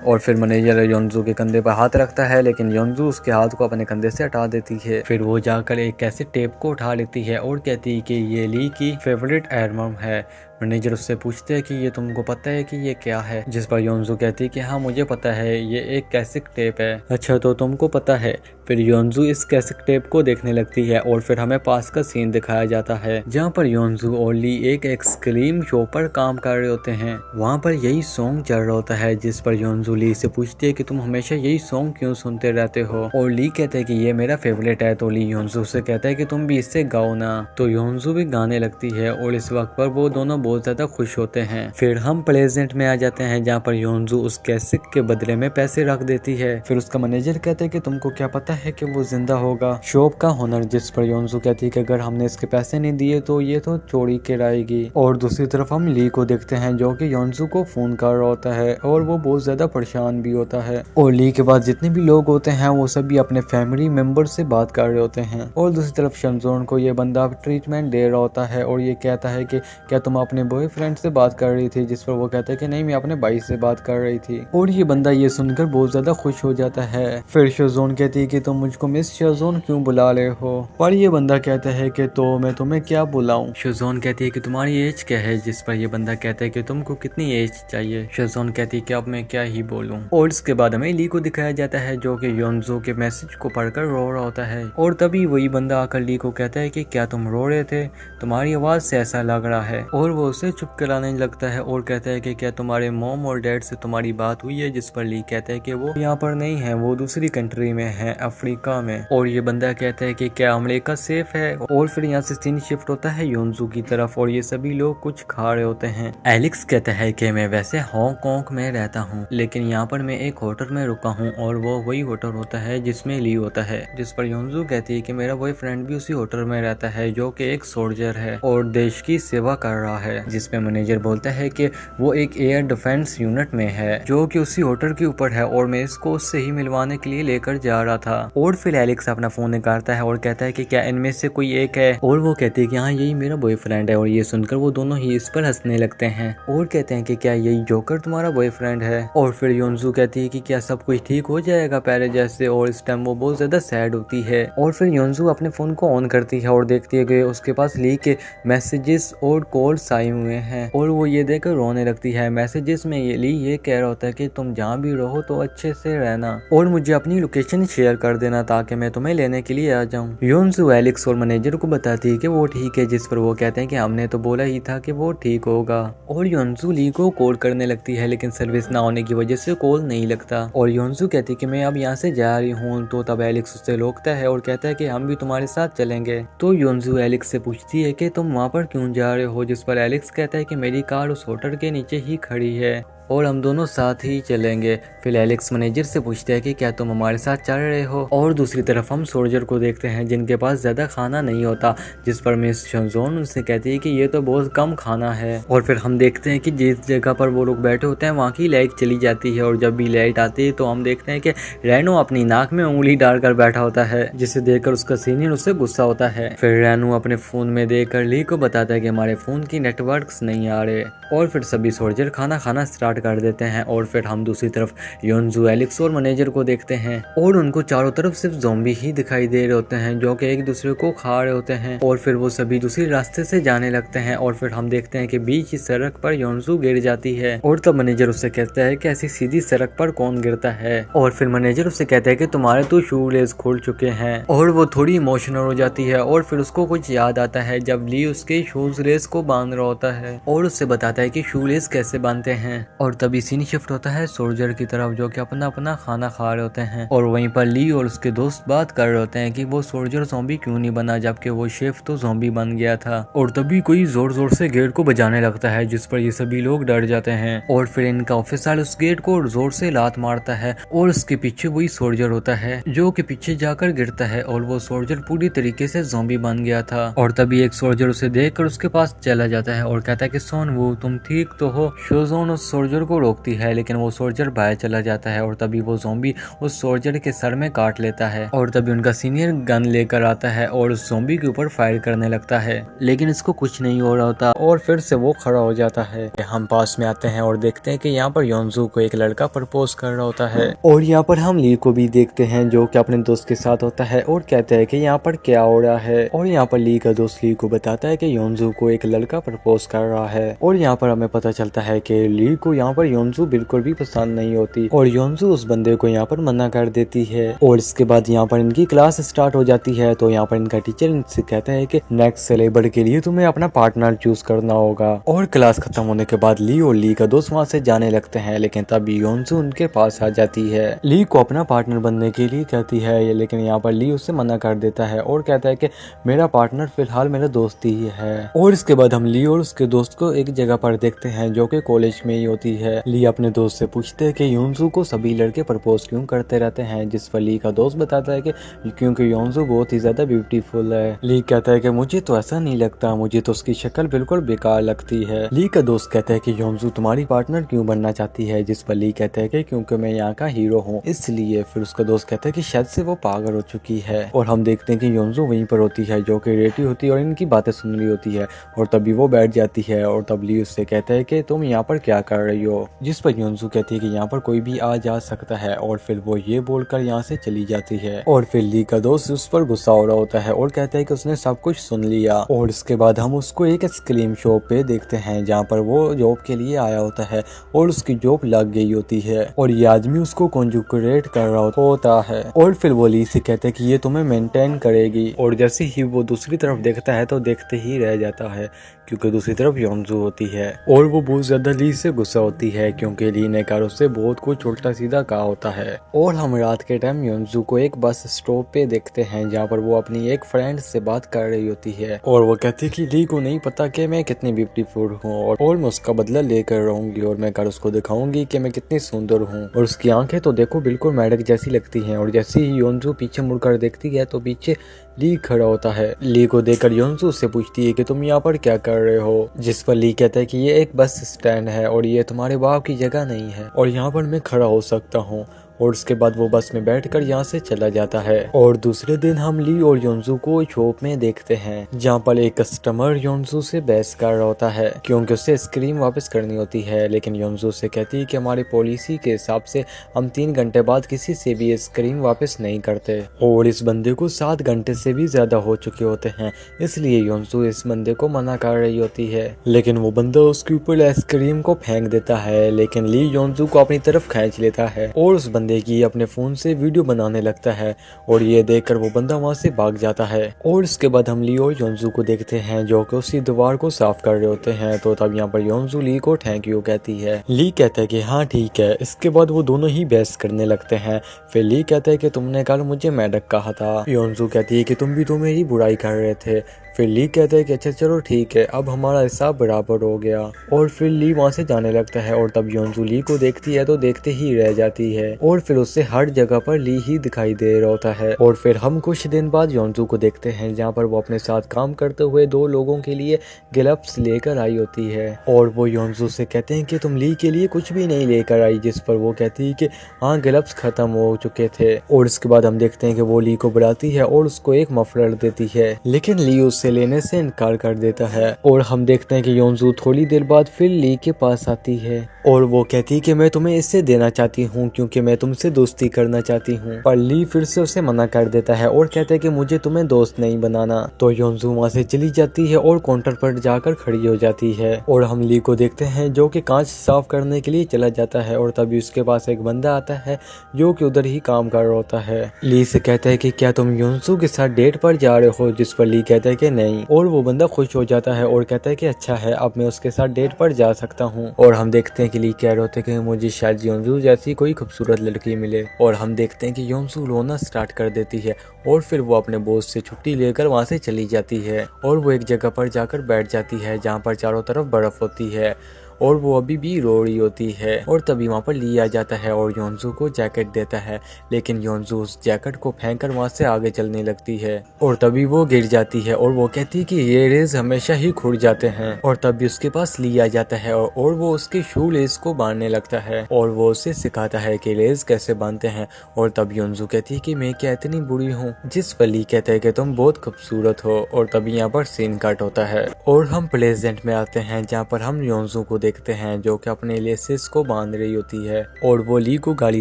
और फिर मैनेजर योंजू के कंधे पर हाथ रखता है, लेकिन योंजू उसके हाथ को अपने कंधे से हटा देती है। फिर वो जाकर एक कैसेट टेप को उठा लेती है और कहती है कि ये ली की फेवरेट एल्बम है। मैनेजर उससे पूछते हैं कि ये तुमको पता है कि ये क्या है, जिस पर योंजू कहती है कि हाँ मुझे पता है, ये एक कैसेट टेप है। अच्छा तो तुमको पता है। फिर योंजू इस कैसेट टेप को देखने लगती है और फिर हमें पास का सीन दिखाया जाता है जहाँ पर योंजू और ली एक एक्सक्रीम शो पर काम कर रहे होते हैं। वहाँ पर यही सॉन्ग चल रहा होता है जिस पर योंजू ली से पूछती है कि तुम हमेशा यही सॉन्ग क्यों सुनते रहते हो। और ली कहते हैं कि ये मेरा फेवरेट है। तो ली योंजू से कहता है कि तुम भी इससे गाओ ना। तो योंजू भी गाने लगती है और इस वक्त पर वो दोनों बहुत ज्यादा खुश होते हैं। फिर हम प्रेजेंट में आ जाते हैं जहाँ पर योंजू उस कैसेट के बदले में पैसे रख देती है। फिर उसका मैनेजर कहता है कि तुमको क्या पता है कि वो जिंदा होगा। शॉप का हुनर, जिस पर योंजू कहती है कि अगर हमने इसके पैसे नहीं दिए तो ये तो चोरी कराएगी। और दूसरी तरफ हम ली को देखते हैं जो कि योंजू को फोन कर रहा होता है और वो बहुत ज्यादा परेशान भी होता है। और ली के बाद जितने भी लोग होते हैं वो सभी अपने फैमिली मेंबर से बात कर रहे होते हैं। और दूसरी तरफ शेजोन को ये बंदा ट्रीटमेंट दे रहा होता है और ये कहता है कि क्या तुम अपने बॉयफ्रेंड से बात कर रही थी, जिस पर वो कहता है कि नहीं मैं अपने भाई से बात कर रही थी। और ये बंदा ये सुनकर बहुत ज्यादा खुश हो जाता है। फिर शेजोन कहती है कि तुम मुझको मिस शेजोन क्यों बुला रहे हो। पर ये बंदा कहता है कि तो मैं तुम्हें क्या बुलाऊं। शेजोन कहती है कि तुम्हारी एज क्या है, जिस पर ये बंदा कहता है कि तुमको कितनी एज चाहिए। शेजोन कहती है कि अब मैं क्या ही बोलूं। और इसके बाद हमें ली को दिखाया जाता है जो कि योंजू के मैसेज को पढ़कर रो रहा होता है। और तभी वही बंदा आकर ली को कहता है कि क्या तुम रो रहे थे, तुम्हारी आवाज से ऐसा लग रहा है। और वो उसे चुप कराने लगता है और कहता है कि क्या तुम्हारे मॉम और डैड से तुम्हारी बात हुई है, जिस पर ली कहता है कि वो यहाँ पर नहीं है, वो दूसरी कंट्री में है, अफ्रीका में। और ये बंदा कहता है कि क्या अमेरिका सेफ है। और फिर यहाँ से सीन शिफ्ट होता है योंजू की तरफ और ये सभी लोग कुछ खा रहे होते हैं। एलेक्स कहता है कि मैं वैसे हांगकांग में रहता हूँ, लेकिन यहाँ पर मैं एक होटल में रुका हूँ और वो वही होटल होता है जिसमें ली होता है। जिस पर योंजू कहती है कि मेरा बॉयफ्रेंड भी उसी होटल में रहता है जो कि एक सोल्जर है और देश की सेवा कर रहा है। जिसपे मैनेजर बोलता है कि वो एक एयर डिफेंस यूनिट में है जो कि उसी होटल के ऊपर है और मैं इसको उससे ही मिलवाने के लिए लेकर जा रहा था। और फिर एलेक्स अपना फोन निकालता है और कहता है कि क्या इनमें से कोई एक है। और वो कहती है कि हाँ यही मेरा बॉयफ्रेंड है। और ये सुनकर वो दोनों ही इस पर हंसने लगते हैं और कहते हैं कि क्या यही जोकर तुम्हारा बॉयफ्रेंड है। और फिर योंजू कहती है कि क्या सब कुछ ठीक हो जाएगा पहले जैसे। और इस टाइम वो बहुत ज्यादा सैड होती है। और फिर योंजू अपने फोन को ऑन करती है और देखती है कि उसके पास ली के मैसेजेस और कॉल्स आए हुए हैं और वो ये देखकर रोने लगती है। मैसेजेस में ली ये कह रहा होता है कि तुम जहाँ भी रहो तो अच्छे से रहना और मुझे अपनी लोकेशन शेयर कर देना ताकि मैं तुम्हें लेने के लिए आ जाऊँ। योंजू एलेक्स और मैनेजर को बताती है कि वो ठीक है, जिस पर वो कहते हैं कि हमने तो बोला ही था कि वो ठीक होगा। और योंजू ली को कॉल करने लगती है लेकिन सर्विस ना होने की वजह से कॉल नहीं लगता। और योंजू कहती है कि मैं अब यहाँ से जा रही हूँ। तो तब एलेक्स उससे रोकता है और कहता है कि हम भी तुम्हारे साथ चलेंगे। तो योंजू एलेक्स से पूछती है कि तुम वहाँ पर क्यों जा रहे हो। जिस पर एलेक्स कहता है कि मेरी कार उस होटल के नीचे ही खड़ी है और हम दोनों साथ ही चलेंगे। फिर एलेक्स मैनेजर से पूछते हैं कि क्या तुम हमारे साथ चल रहे हो। और दूसरी तरफ हम सोल्जर को देखते हैं जिनके पास ज्यादा खाना नहीं होता। जिस पर मिस शंजोन उनसे कहती है कि ये तो बहुत कम खाना है। और फिर हम देखते हैं कि जिस जगह पर वो लोग बैठे होते हैं वहाँ की लाइट चली जाती है और जब भी लाइट आती है तो हम देखते हैं कि रैनो अपनी नाक में उंगली डालकर बैठा होता है, जिसे देखकर उसका सीनियर उससे गुस्सा होता है। फिर रैनो अपने फोन में देखकर ली को बताता है कि हमारे फोन की नेटवर्क्स नहीं आ रहे। और फिर सभी सोल्जर खाना खाना स्टार्ट कर देते हैं। और फिर हम दूसरी तरफ योंजू एलेक्स और मैनेजर को देखते हैं और उनको चारों तरफ सिर्फ ज़ॉम्बी ही दिखाई दे रहे होते हैं जो कि एक दूसरे को खा रहे होते हैं। और फिर वो सभी दूसरी रास्ते से जाने लगते हैं। और फिर हम देखते हैं कि बीच की सड़क पर योंजू गिर जाती है और तब मैनेजर उससे कहता है कि ऐसी सीधी सड़क पर कौन गिरता है। और फिर मैनेजर उससे कहता है कि तुम्हारे तो शू लेस खुल चुके हैं। और वो थोड़ी इमोशनल हो जाती है और फिर उसको कुछ याद आता है जब ली उसके शूज लेस को बांध रहा होता है और उससे बताता है कि शू लेस कैसे बांधते हैं। और तभी सीन शिफ्ट होता है सोल्जर की तरफ जो कि अपना अपना खाना खा रहे होते हैं। और वहीं पर ली और उसके दोस्त बात कर रहे होते हैं कि वो सोल्जर ज़ॉम्बी क्यों नहीं बना जबकि वो शेफ तो ज़ॉम्बी बन गया था। और तभी कोई जोर जोर से गेट को बजाने लगता है जिस पर ये सभी लोग डर जाते हैं। और फिर इनका ऑफिसर उस गेट को जोर से लात मारता है और उसके पीछे वही सोल्जर होता है जो कि पीछे जाकर गिरता है और वो सोल्जर पूरी तरीके से ज़ॉम्बी बन गया था। और तभी एक सोल्जर उसे देखकर उसके पास चला जाता है और कहता है कि सोन वो तुम ठीक तो हो। शोजोन उस सोल्जर को रोकती है लेकिन वो सोल्जर बाहर चला जाता है और तभी वो ज़ॉम्बी उस सोल्जर के सर में काट लेता है। और तभी उनका सीनियर गन लेकर आता है और उस ज़ॉम्बी के ऊपर फायर करने लगता है लेकिन इसको कुछ नहीं हो रहा होता और फिर से वो खड़ा हो जाता है। हम पास में आते हैं और देखते हैं कि यहाँ पर योंजू को एक लड़का प्रपोज कर रहा होता है। और यहाँ पर हम ली को भी देखते हैं जो कि अपने दोस्त के साथ होता है और कहते हैं कि यहाँ पर क्या हो रहा है। और यहाँ पर ली का दोस्त ली को बताता है कि योंजू को एक लड़का प्रपोज कर रहा है। और यहाँ पर हमें पता चलता है कि ली को यहाँ पर योंजू बिल्कुल भी पसंद नहीं होती और योंजू उस बंदे को यहाँ पर मना कर देती है। और इसके बाद यहाँ पर इनकी क्लास स्टार्ट हो जाती है। तो यहाँ पर इनका टीचर इनसे कहता है कि नेक्स्ट सिलेबस के लिए तुम्हें अपना पार्टनर चूज करना होगा। और क्लास खत्म होने के बाद ली और ली का दोस्त वहाँ से जाने लगते हैं लेकिन तब योंजू उनके पास आ जाती है। ली को अपना पार्टनर बनने के लिए कहती है लेकिन यहाँ पर ली उससे मना कर देता है और कहता है कि मेरा पार्टनर फिलहाल मेरा दोस्त ही है। और इसके बाद हम ली और उसके दोस्त को एक जगह पर देखते हैं जो कि कॉलेज में ही होती है। ली अपने दोस्त से पूछते हैं कि योंजू को सभी लड़के प्रपोज क्यों करते रहते हैं। जिस पर ली का दोस्त बताता है कि क्योंकि योंजू बहुत ही ज्यादा ब्यूटीफुल है। ली कहता है कि मुझे तो ऐसा नहीं लगता, मुझे तो उसकी शक्ल बिल्कुल बेकार लगती है। ली का दोस्त कहता है कि योंजू तुम्हारी पार्टनर क्यों बनना चाहती है। जिस पर ली कहता है कि क्योंकि मैं यहाँ का हीरो हूँ इसलिए। फिर उसका दोस्त कहता है कि शायद से वो पागल हो चुकी है। और हम देखते हैं कि योंजू वहीं पर होती है जो कि रेडी होती है और इनकी बातें सुन रही होती है। और तभी वो बैठ जाती है और तब ली उससे कहता है कि तुम यहाँ पर क्या कर रही हो। जिस पर योंजू कहती है कि यहाँ पर कोई भी आ जा सकता है और फिर वो ये बोलकर यहाँ से चली जाती है। और फिर ली का दोस्त उस पर गुस्सा हो रहा होता है और कहता है कि उसने सब कुछ सुन लिया। और इसके बाद हम उसको एक आइसक्रीम शॉप पे देखते हैं जहाँ पर वो जॉब के लिए आया होता है और उसकी जॉब लग गई होती है और ये आदमी उसको कॉन्जुक्रेट कर रहा होता है। और फिर वो ली से कहते हैं कि ये तुम्हें मेंटेन करेगी। और जैसे ही वो दूसरी तरफ देखता है तो देखते ही रह जाता है क्योंकि दूसरी तरफ योंजू होती है और वो बहुत ज्यादा ली से गुस्सा होती है क्योंकि ली ने कार उससे बहुत कुछ उल्टा सीधा कहा होता है। और हम रात के टाइम योंजू को एक बस स्टॉप पे देखते हैं जहाँ पर वो अपनी एक फ्रेंड से बात कर रही होती है और वो कहती है कि ली को नहीं पता कि मैं कितनी ब्यूटीफुल हूँ और मैं उसका बदला लेकर रहूंगी और मैं कर उसको दिखाऊंगी कि मैं कितनी सुंदर हूँ। और उसकी आंखें तो देखो बिल्कुल मेढक जैसी लगती हैं। और जैसे ही योंजू पीछे मुड़कर देखती है तो पीछे ली खड़ा होता है। ली को देखकर योंजू उससे पूछती है कि तुम यहाँ पर क्या कर रहे हो, जिस पर ली कहता है कि ये एक बस स्टैंड है और ये तुम्हारे बाप की जगह नहीं है और यहाँ पर मैं खड़ा हो सकता हूँ। और उसके बाद वो बस में बैठकर यहाँ से चला जाता है। और दूसरे दिन हम ली और योंजू को शॉप में देखते हैं जहाँ पर एक कस्टमर योंजू से बहस कर रहा होता है क्योंकि उसे आइसक्रीम वापस करनी होती है। लेकिन योंजू से कहती है कि हमारी पॉलिसी के हिसाब से हम 3 घंटे बाद किसी से भी आइसक्रीम वापस नहीं करते और इस बंदे को 7 घंटे से भी ज्यादा हो चुके होते हैं, इसलिए योंजू इस बंदे को मना कर रही होती है। लेकिन वो बंदा उसके ऊपर आइसक्रीम को फेंक देता है। लेकिन ली योंजू को अपनी तरफ खींच लेता है और उस की अपने फोन से वीडियो बनाने लगता है और ये देखकर वो बंदा वहां से भाग जाता है। और इसके बाद हम ली और योंजू को देखते हैं जो कि उसी दीवार को साफ कर रहे होते हैं। तो तब यहाँ पर योंजू ली को थैंक यू कहती है। ली कहता है कि हाँ ठीक है। इसके बाद वो दोनों ही बहस करने लगते हैं। फिर ली कहता है कि तुमने कल मुझे मेढक कहा था। योंजू कहती है कि तुम भी तो मेरी बुराई कर रहे थे। फिर ली कहता है कि अच्छा चलो ठीक है, अब हमारा हिसाब बराबर हो गया। और फिर ली वहाँ से जाने लगता है और तब योंजू ली को देखती है तो देखते ही रह जाती है और फिर उससे हर जगह पर ली ही दिखाई दे रहा होता है। और फिर हम कुछ दिन बाद योंजू को देखते हैं जहाँ पर वो अपने साथ काम करते हुए 2 लोगों के लिए ग्लव्स लेकर आई होती है और वो योंजू से कहते हैं कि तुम ली के लिए कुछ भी नहीं लेकर आई, जिस पर वो कहती है कि हाँ ग्लव्स खत्म हो चुके थे। और इसके बाद हम देखते हैं कि वो ली को बुलाती है और उसको एक मफलर देती है, लेकिन ली उससे लेने से इनकार कर देता है। और हम देखते हैं कि योंजू थोड़ी देर बाद फिर ली के पास आती है और वो कहती है कि मैं तुम्हें इससे देना चाहती हूँ क्योंकि मैं तुमसे दोस्ती करना चाहती हूँ। पर ली फिर से उसे मना कर देता है और कहता है कि मुझे तुम्हें दोस्त नहीं बनाना। तो योंजू वहाँ से चली जाती है और काउंटर पर जाकर खड़ी हो जाती है और हम ली को देखते हैं जो कि कांच साफ करने के लिए चला जाता है। और तभी उसके पास एक बंदा आता है जो कि उधर ही काम कर रहा होता है। ली से कहता है कि क्या तुम योंजू के साथ डेट पर जा रहे हो, जिस पर ली कहता है कि नहीं। और वो बंदा खुश हो जाता है और कहता है कि अच्छा है, अब मैं उसके साथ डेट पर जा सकता हूँ। और हम देखते हैं कि ली कह रहे होते हैं कि मुझे शायद योंजू जैसी कोई खूबसूरत लड़की मिले। और हम देखते हैं कि योंजू रोना स्टार्ट कर देती है और फिर वो अपने बॉस से छुट्टी लेकर वहाँ से चली जाती है और वो एक जगह पर जाकर बैठ जाती है जहाँ पर चारों तरफ बर्फ होती है और वो अभी भी रो रही होती है। और तभी वहाँ पर ली आ जाता है और योंजू को जैकेट देता है, लेकिन योंजू उस जैकेट को फेंककर वहाँ से आगे चलने लगती है और तभी वो गिर जाती है और वो कहती है कि ये रेस हमेशा ही खुड़ जाते हैं। और तभी उसके पास ली आ जाता है और वो उसके शू लेस को बांधने लगता है और वो उसे सिखाता है कि लेस कैसे बांधते हैं। और तब योंजू कहती है कि मैं क्या इतनी बुरी हूँ, जिस पर ली कहता है कि तुम बहुत खूबसूरत हो। और तभी यहाँ पर सीन कट होता है और हम प्रेजेंट में आते हैं जहाँ पर हम योंजू को देखते हैं जो कि अपने लेसेस को बांध रही होती है और वो ली को गाली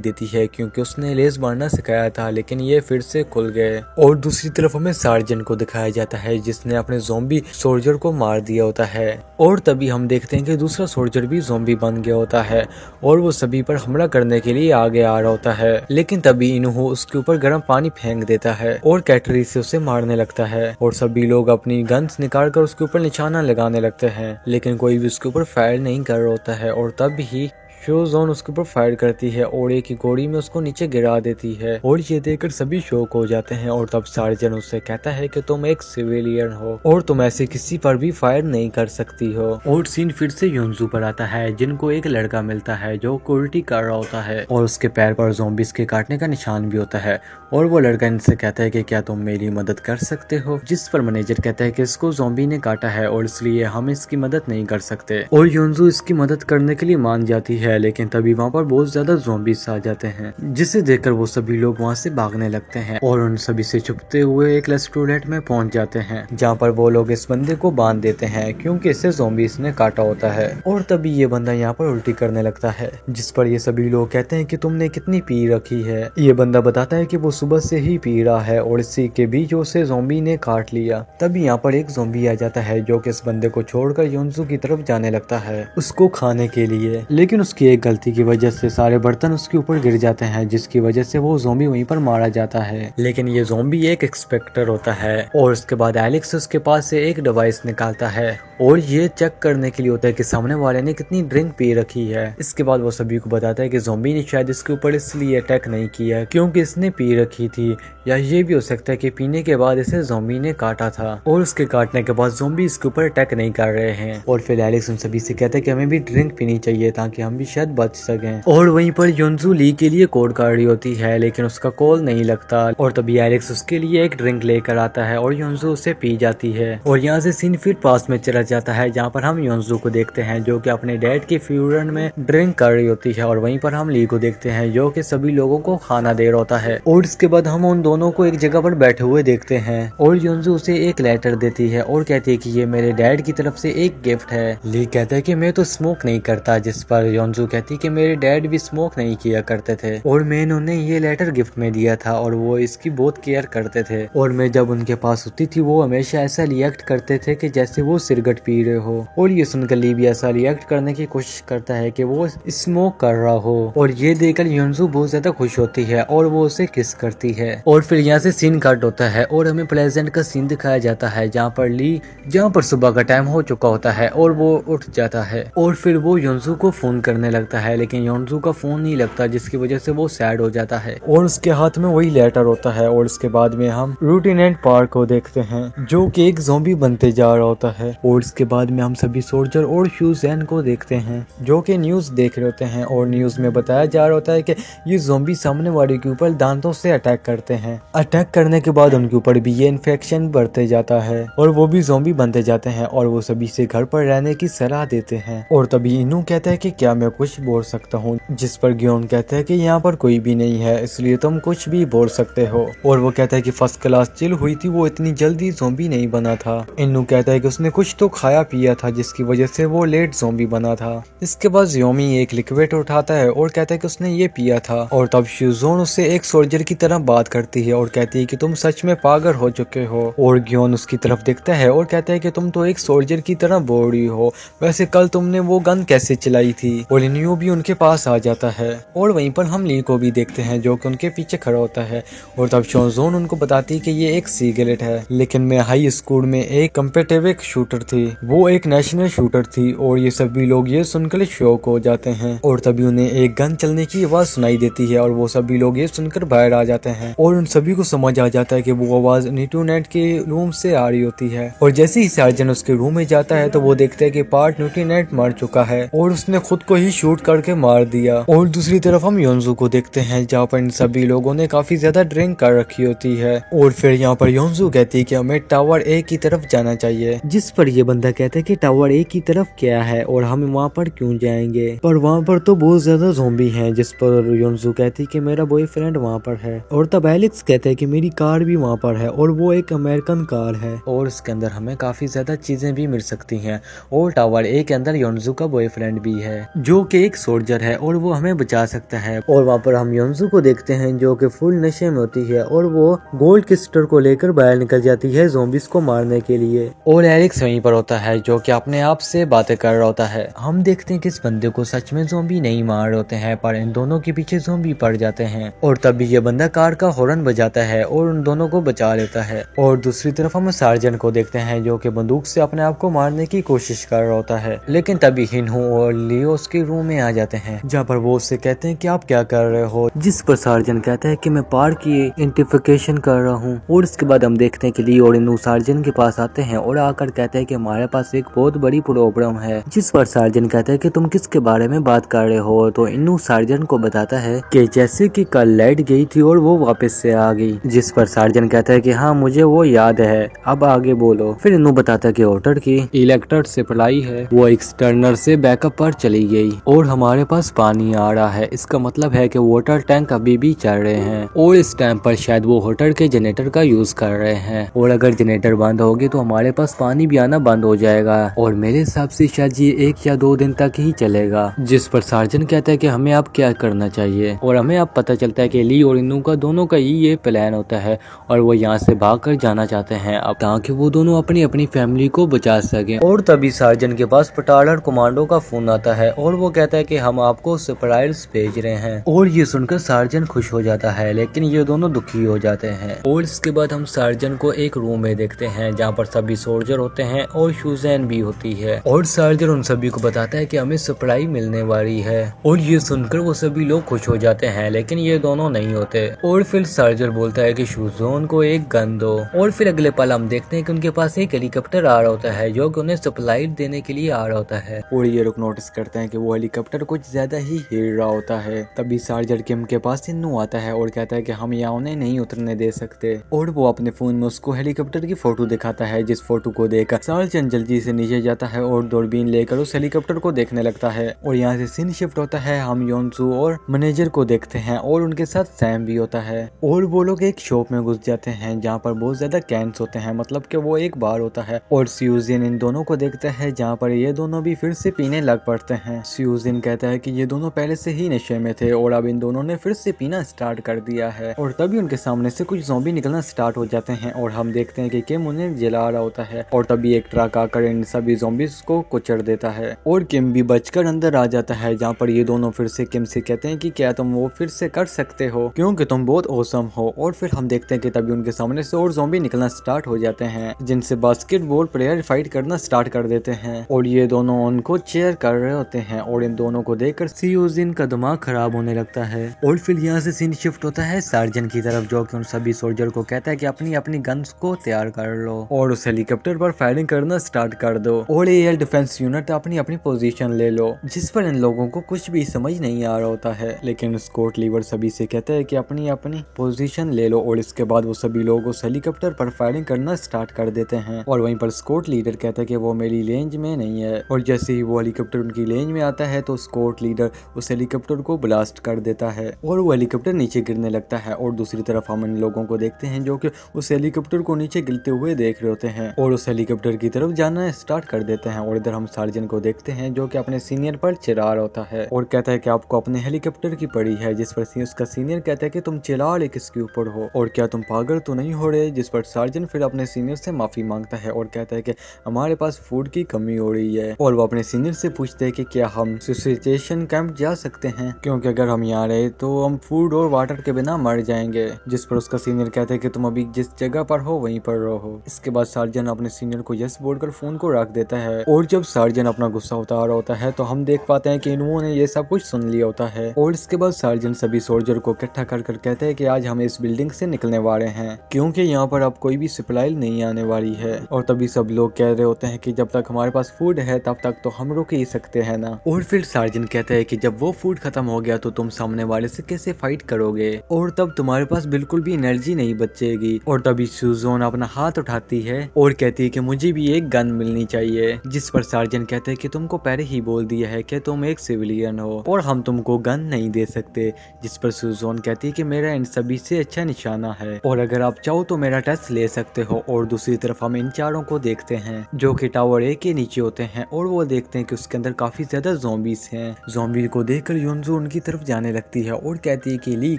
देती है क्योंकि उसने लेस बांधना सिखाया था लेकिन ये फिर से खुल गए। और दूसरी तरफ हमें सार्जेंट को दिखाया जाता है जिसने अपने ज़ॉम्बी सोल्जर को मार दिया होता है। और तभी हम देखते हैं कि दूसरा सोल्जर भी ज़ॉम्बी बन गया होता है और वो सभी पर हमला करने के लिए आगे आ रहा होता है। लेकिन तभी इन्हो उसके ऊपर गर्म पानी फेंक देता है और कैटरी से उसे मारने लगता है और सभी लोग अपनी गन्स निकाल कर उसके ऊपर निशाना लगाने लगते हैं, लेकिन कोई भी उसके ऊपर फायर नहीं कर रहा होता है। और तब ही शोजोन उसके ऊपर फायर करती है और एक ही गोली में उसको नीचे गिरा देती है और ये देखकर सभी शॉक हो जाते हैं। और तब सार्जन उससे कहता है कि तुम एक सिविलियन हो और तुम ऐसे किसी पर भी फायर नहीं कर सकती हो। और सीन फिर से योंजू पर आता है जिनको एक लड़का मिलता है जो उल्टी कर रहा होता है और उसके पैर पर ज़ॉम्बीज़ के काटने का निशान भी होता है। और वो लड़का इनसे कहता है कि क्या तुम मेरी मदद कर सकते हो, जिस पर मैनेजर कहता है कि इसको ज़ॉम्बी ने काटा है और इसलिए हम इसकी मदद नहीं कर सकते। और योंजू इसकी मदद करने के लिए मान जाती है, लेकिन तभी वहाँ पर बहुत ज्यादा ज़ॉम्बीज़ आ जाते हैं जिसे देखकर वो सभी लोग वहाँ से भागने लगते हैं और उन सभी से छुपते हुए एक रेस्टोरेंट में पहुँच जाते हैं जहाँ पर वो लोग इस बंदे को बांध देते हैं क्योंकि इसे ज़ॉम्बीज़ ने काटा होता है। और तभी ये बंदा यहाँ पर उल्टी करने लगता है, जिस पर ये सभी लोग कहते हैं कि तुमने कितनी पी रखी है। ये बंदा बताता है कि वो सुबह से ही पी रहा है और इसी के बीच उसे ज़ॉम्बी ने काट लिया। तभी यहाँ पर एक ज़ॉम्बी आ जाता है जो कि इस बंदे को छोड़कर योंजू की तरफ जाने लगता है उसको खाने के लिए, लेकिन उसकी एक गलती की वजह से सारे बर्तन उसके ऊपर गिर जाते हैं जिसकी वजह से वो ज़ॉम्बी वहीं पर मारा जाता है। लेकिन ये ज़ॉम्बी एक इंस्पेक्टर होता है और उसके बाद एलेक्स उसके पास से एक डिवाइस निकालता है और ये चेक करने के लिए होता है कि सामने वाले ने कितनी ड्रिंक पी रखी है। इसके बाद वो सभी को बताता है कि ज़ॉम्बी ने शायद इसके ऊपर इसलिए अटैक नहीं किया क्योंकि इसने पी रखी थी, या ये भी हो सकता है कि पीने के बाद इसे ज़ॉम्बी ने काटा था और उसके काटने के बाद ज़ॉम्बी इसके ऊपर अटैक नहीं कर रहे हैं। और फिर एलेक्स उन सभी से कहता है कि हमें भी ड्रिंक पीनी चाहिए ताकि हम भी शायद बच सकें। और वहीं पर योंजू ली के लिए कॉल कर रही होती है लेकिन उसका कॉल नहीं लगता और तभी एलेक्स उसके लिए एक ड्रिंक लेकर आता है और योंजू उसे पी जाती है। और यहाँ से सीन फिर पास में चला जाता है जहाँ पर हम योंजू को देखते हैं जो कि अपने डैड के फ्यूनरल में ड्रिंक कर रही होती है और वहीं पर हम ली को देखते हैं जो कि सभी लोगों को खाना दे रहा होता है। और इसके बाद हम उन दोनों को एक जगह पर बैठे हुए देखते हैं और योंजू उसे एक लेटर देती है और कहती है कि ये मेरे डैड की तरफ से एक गिफ्ट है। ली कहता है कि मैं तो स्मोक नहीं करता, जिस पर योंजू कहती है कि मेरे डैड भी स्मोक नहीं किया करते थे और मैं उन्हें ये लेटर गिफ्ट में दिया था और वो इसकी बहुत केयर करते थे और मैं जब उनके पास होती थी वो हमेशा ऐसा रिएक्ट करते थे कि जैसे वो सिगरेट पी रहे हो। और ये सुनकर ली भी ऐसा रिएक्ट करने की कोशिश करता है कि वो स्मोक कर रहा हो और ये देखकर योंजू बहुत ज्यादा खुश होती है और वो उसे किस करती है। और फिर यहाँ से सीन कट होता है और हमें प्रेजेंट का सीन दिखाया जाता है जहाँ पर सुबह का टाइम हो चुका होता है और वो उठ जाता है और फिर वो योंजू को फोन करने लगता है लेकिन योंजू का फोन नहीं लगता जिसकी वजह से वो सैड हो जाता है और उसके हाथ में वही लेटर होता है। और उसके बाद में हम रूटिनेंट पार्क को देखते हैं जो कि एक ज़ॉम्बी बनते जा रहा होता है। और इसके बाद में हम सभी सोल्जर और ह्यूजैन को देखते हैं जो कि न्यूज देख रहे होते हैं और न्यूज में बताया जा रहा होता है कि ये ज़ॉम्बी सामने वाले के ऊपर दांतों से अटैक करते हैं। अटैक करने के बाद उनके ऊपर भी ये इन्फेक्शन बढ़ते जाता है और वो भी ज़ॉम्बी बनते जाते हैं और वो सभी से घर पर रहने की सलाह देते हैं। और तभी इनू कहता है कि क्या मैं कुछ बोल सकता हूँ, जिस पर ग्योन कहता है कि यहाँ पर कोई भी नहीं है इसलिए तुम कुछ भी बोल सकते हो। और वो कहता है कि फर्स्ट क्लास चिल हुई थी, वो इतनी जल्दी ज़ॉम्बी नहीं बना था। इनू कहता है कि उसने कुछ तो खाया पिया था जिसकी वजह से वो लेट ज़ॉम्बी बना था। इसके बाद ज़ियोमी एक लिक्विड उठाता है और कहता है कि उसने ये पिया था। और तब श्यूजोन उससे एक सोल्जर की तरह बात करती है और कहती है कि तुम सच में पागल हो चुके हो। और ग्योन उसकी तरफ देखता है और कहता है कि तुम तो एक सोल्जर की तरह बोल रही हो, वैसे कल तुमने वो गन कैसे चलाई थी। और इनियो भी उनके पास आ जाता है और वहीं पर हम ली को भी देखते हैं जो कि उनके पीछे खड़ा होता है। और तब श्यूजोन उनको बताती है कि ये एक सिगरेट है लेकिन मैं हाई स्कूल में एक कम्पिटिटिव शूटर थी, वो एक नेशनल शूटर थी। और ये सभी लोग ये सुनकर शौक हो जाते हैं और तभी उन्हें एक गन चलने की आवाज सुनाई देती है और वो सभी लोग ये सुनकर बाहर आ जाते हैं और उन सभी को समझ आ जाता है कि वो आवाज न्यूटीनेट के रूम से आ रही होती है। और जैसे ही सार्जन उसके रूम में जाता है तो वो देखता है कि पार्ट न्यूटीनेट मर चुका है और उसने खुद को ही शूट करके मार दिया। और दूसरी तरफ हम योंजू को देखते हैं जहाँ पर इन सभी लोगों ने काफी ज्यादा ड्रिंक कर रखी होती है। और फिर यहाँ पर योंजू कहती है कि हमें टावर ए की तरफ जाना चाहिए, जिस पर ये बंदा कहता है कि टावर ए की तरफ क्या है और हम वहाँ पर क्यों जाएंगे, पर वहाँ पर तो बहुत ज्यादा ज़ॉम्बी हैं। जिस पर योंजू कहती है कि मेरा बॉयफ्रेंड वहाँ पर है। और तब एलेक्स कहता है कि मेरी कार भी वहाँ पर है और वो एक अमेरिकन कार है और इसके अंदर हमें काफी ज्यादा चीजें भी मिल सकती हैं। और टावर ए के अंदर योंजू का बॉयफ्रेंड भी है जो कि एक सोल्जर है और वो हमें बचा सकता है। और वहाँ पर हम योंजू को देखते हैं जो कि फुल नशे में होती है और वो गोल्ड क्रिस्टल को लेकर बाहर निकल जाती है ज़ॉम्बीज़ को मारने के लिए। और एलेक्स वहीं पर होता है जो कि अपने आप से बातें कर रहा होता है। हम देखते हैं कि इस बंदे को सच में ज़ॉम्बी नहीं मार होते हैं पर इन दोनों के पीछे ज़ॉम्बी पड़ जाते हैं। और तभी ये बंदा कार का हॉर्न बजाता है और उन दोनों को बचा लेता है। और दूसरी तरफ हम सार्जन को देखते हैं जो कि बंदूक से अपने आप को मारने की कोशिश कर रहा होता है। लेकिन तभी हिनहू और लियो उसके रूम में आ जाते हैं जहाँ पर वो उससे कहते हैं कि आप क्या कर रहे हो, जिस पर सार्जन कहता है कि मैं पार्क की आइडेंटिफिकेशन कर रहा हूँ। और इसके बाद हम देखते हैं कि लियो और इनू सार्जन के पास आते हैं और आकर कहते हैं कि हमारे पास एक बहुत बड़ी प्रॉब्लम है। जिस पर सार्जन कहता है कि तुम किसके बारे में बात कर रहे हो। तो इनू सार्जन को बताता है कि जैसे कि कल लाइट गई थी और वो वापस से आ गई। जिस पर सार्जन कहता है कि हाँ मुझे वो याद है, अब आगे बोलो। फिर इनू बताता है कि होटल की इलेक्ट्रिक सप्लाई है वो एक्सटर्नल से बैकअप पर चली गई और हमारे पास पानी आ रहा है। इसका मतलब है कि वाटर टैंक अभी भी चल रहे हैं और इस टाइम पर शायद वो होटल के जनरेटर का यूज कर रहे हैं। और अगर जनरेटर बंद होगी तो हमारे पास पानी भी आना बंद हो जाएगा और मेरे हिसाब से शायद ये 1 या 2 दिन तक ही चलेगा। जिस पर सार्जन कहता है कि हमें अब क्या करना चाहिए। और हमें अब पता चलता है कि ली और इनू का दोनों का ही ये प्लान होता है और वो यहाँ से भाग कर जाना चाहते हैं अब ताकि वो दोनों अपनी अपनी फैमिली को बचा सके। और तभी सार्जन के पास पटालर कमांडो का फोन आता है और वो कहता है कि हम आपको सरप्राइज भेज रहे हैं। और ये सुनकर सार्जन खुश हो जाता है लेकिन ये दोनों दुखी हो जाते हैं। और इसके बाद हम सार्जन को एक रूम में देखते हैं जहाँ पर सभी सोल्जर होते हैं और और सुजैन भी होती है और सार्जन उन सभी को बताता है कि हमें सप्लाई मिलने वाली है और ये सुनकर वो सभी लोग खुश हो जाते हैं, लेकिन ये दोनों नहीं होते। और फिर सार्जर बोलता है कि सुजोन को एक गन दो और फिर अगले पल हम देखते हैं कि उनके पास एक हेलीकॉप्टर आ रहा होता है जो कि उन्हें सप्लाई देने के लिए आ रहा होता है। और ये लोग नोटिस करते हैं कि वो हेलीकॉप्टर कुछ ज्यादा ही हिल रहा होता है। तभी सार्जर किम के पास सिन्नू आता है और कहता है कि हम यहाँ उन्हें नहीं उतरने दे सकते और वो अपने फोन में उसको हेलीकॉप्टर की फोटो दिखाता है, जिस फोटो को देखकर सार्जन जल्दी से नीचे जाता है और दूरबीन लेकर उस हेलीकॉप्टर को देखने लगता है। और यहाँ से सीन शिफ्ट होता है, हम योनसू और मैनेजर को देखते हैं और उनके साथ सैम भी होता है और वो लोग एक शॉप में घुस जाते हैं जहाँ पर बहुत ज्यादा कैंस होते हैं, मतलब कि वो एक बार होता है। और स्यूजिन इन दोनों को देखता है जहाँ पर ये दोनों भी फिर से पीने लग पड़ते हैं। स्यूजिन कहता है कि ये दोनों पहले से ही नशे में थे और अब इन दोनों ने फिर से पीना स्टार्ट कर दिया है। और तभी उनके सामने से कुछ ज़ॉम्बी निकलना स्टार्ट हो जाते हैं और हम देखते हैं कि किम उन्हें जला रहा होता है और तभी एक ट्रक आकर इन सभी ज़ॉम्बीज़ को कुचल देता है और किम भी बचकर अंदर आ जाता है, जहाँ पर ये दोनों फिर से किम से कहते हैं कि क्या तुम वो फिर से कर सकते हो क्योंकि तुम बहुत औसम हो। और फिर हम देखते हैं कि तभी उनके सामने से और ज़ॉम्बी निकलना स्टार्ट हो जाते हैं जिनसे बास्केटबॉल प्लेयर फाइट करना स्टार्ट कर देते हैं और ये दोनों उनको चेयर कर रहे होते हैं और इन दोनों को देखकर सियोजिन का दिमाग खराब होने लगता है। और फिर यहाँ से सीन शिफ्ट होता है सार्जन की तरफ जो कि उन सभी सोल्जर को कहता है कि अपनी अपनी गन्स को तैयार कर लो और उस हेलीकॉप्टर पर फायरिंग करना स्टार्ट कर दो और एयर डिफेंस यूनिट अपनी अपनी पोजीशन ले लो, जिस पर इन लोगों को कुछ भी समझ नहीं आ रहा होता है। लेकिन स्कॉट लीवर सभी से कहता है कि अपनी अपनी पोजीशन ले लो और इसके बाद वो सभी लोग उस हेलीकॉप्टर पर फायरिंग करना स्टार्ट कर देते हैं। और वहीं पर स्कॉट लीडर कहता है कि वो मेरी रेंज में नहीं है और जैसे ही वो हेलीकॉप्टर उनकी रेंज में आता है तो स्कॉट लीडर उस हेलीकॉप्टर को ब्लास्ट कर देता है और वो हेलीकॉप्टर नीचे गिरने लगता है। और दूसरी तरफ हम इन लोगों को देखते हैं जो कि उस हेलीकॉप्टर को नीचे गिरते हुए देख रहे होते हैं और उस हेलीकॉप्टर की तरफ जाना स्टार्ट कर देते हैं। और इधर हम सार्जन को देखते हैं जो कि अपने सीनियर पर चिल्ला रहा होता है और कहता है कि आपको अपने हेलीकॉप्टर की पड़ी है, जिस पर उसका सीनियर कहता है कि तुम चिल्ला रहे किसके ऊपर हो और क्या तुम पागल तो नहीं हो रहे, जिस पर सार्जन फिर अपने सीनियर से माफी मांगता है और कहता है कि हमारे पास फूड की कमी हो रही है। और वो अपने सीनियर से पूछते हैं कि क्या हम सिचुएशन कैंप जा सकते हैं क्योंकि अगर हम यहाँ रहे तो हम फूड और वाटर के बिना मर जाएंगे, जिस पर उसका सीनियर कहता है कि तुम अभी जिस जगह पर हो वहीं पर रहो। इसके बाद सार्जन अपने सीनियर को यस बोलकर फोन को रख देता है और जब सार्जन अपना गुस्सा उतार रहा होता है तो हम देख पाते हैं कि इन्होंने ये सब कुछ सुन लिया होता है। और इसके बाद सार्जन सभी सोल्जर को इकट्ठा कर कहते हैं कि आज हम इस बिल्डिंग से निकलने वाले हैं क्योंकि यहाँ पर अब कोई भी सप्लाई नहीं आने वाली है। और तभी सब लोग कह रहे होते हैं कि जब तक हमारे पास फूड है तब तक तो हम रुक ही सकते हैं ना। और फिर सार्जन कहता है कि जब वो फूड खत्म हो गया तो तुम सामने वाले से कैसे फाइट करोगे और तब तुम्हारे पास बिल्कुल भी एनर्जी नहीं बचेगी। और तभी सुजोन अपना हाथ उठाती है और कहती है कि मुझे भी एक गन मिलनी चाहिए, जिस पर सार्जन कहते हैं कि तुमको पहले ही बोल दिया है कि तुम एक सिविलियन हो और हम तुमको गन नहीं दे सकते, जिस पर सुजोन कहती है कि मेरा इन सभी से अच्छा निशाना है और अगर आप चाहो तो मेरा टेस्ट ले सकते हो। और दूसरी तरफ हम इन चारों को देखते हैं जो कि टावर ए के नीचे होते हैं और वो देखते हैं कि उसके अंदर काफी ज्यादा ज़ॉम्बीज हैं। ज़ॉम्बी को देखकर योनजो उनकी तरफ जाने लगती है और कहती है कि ली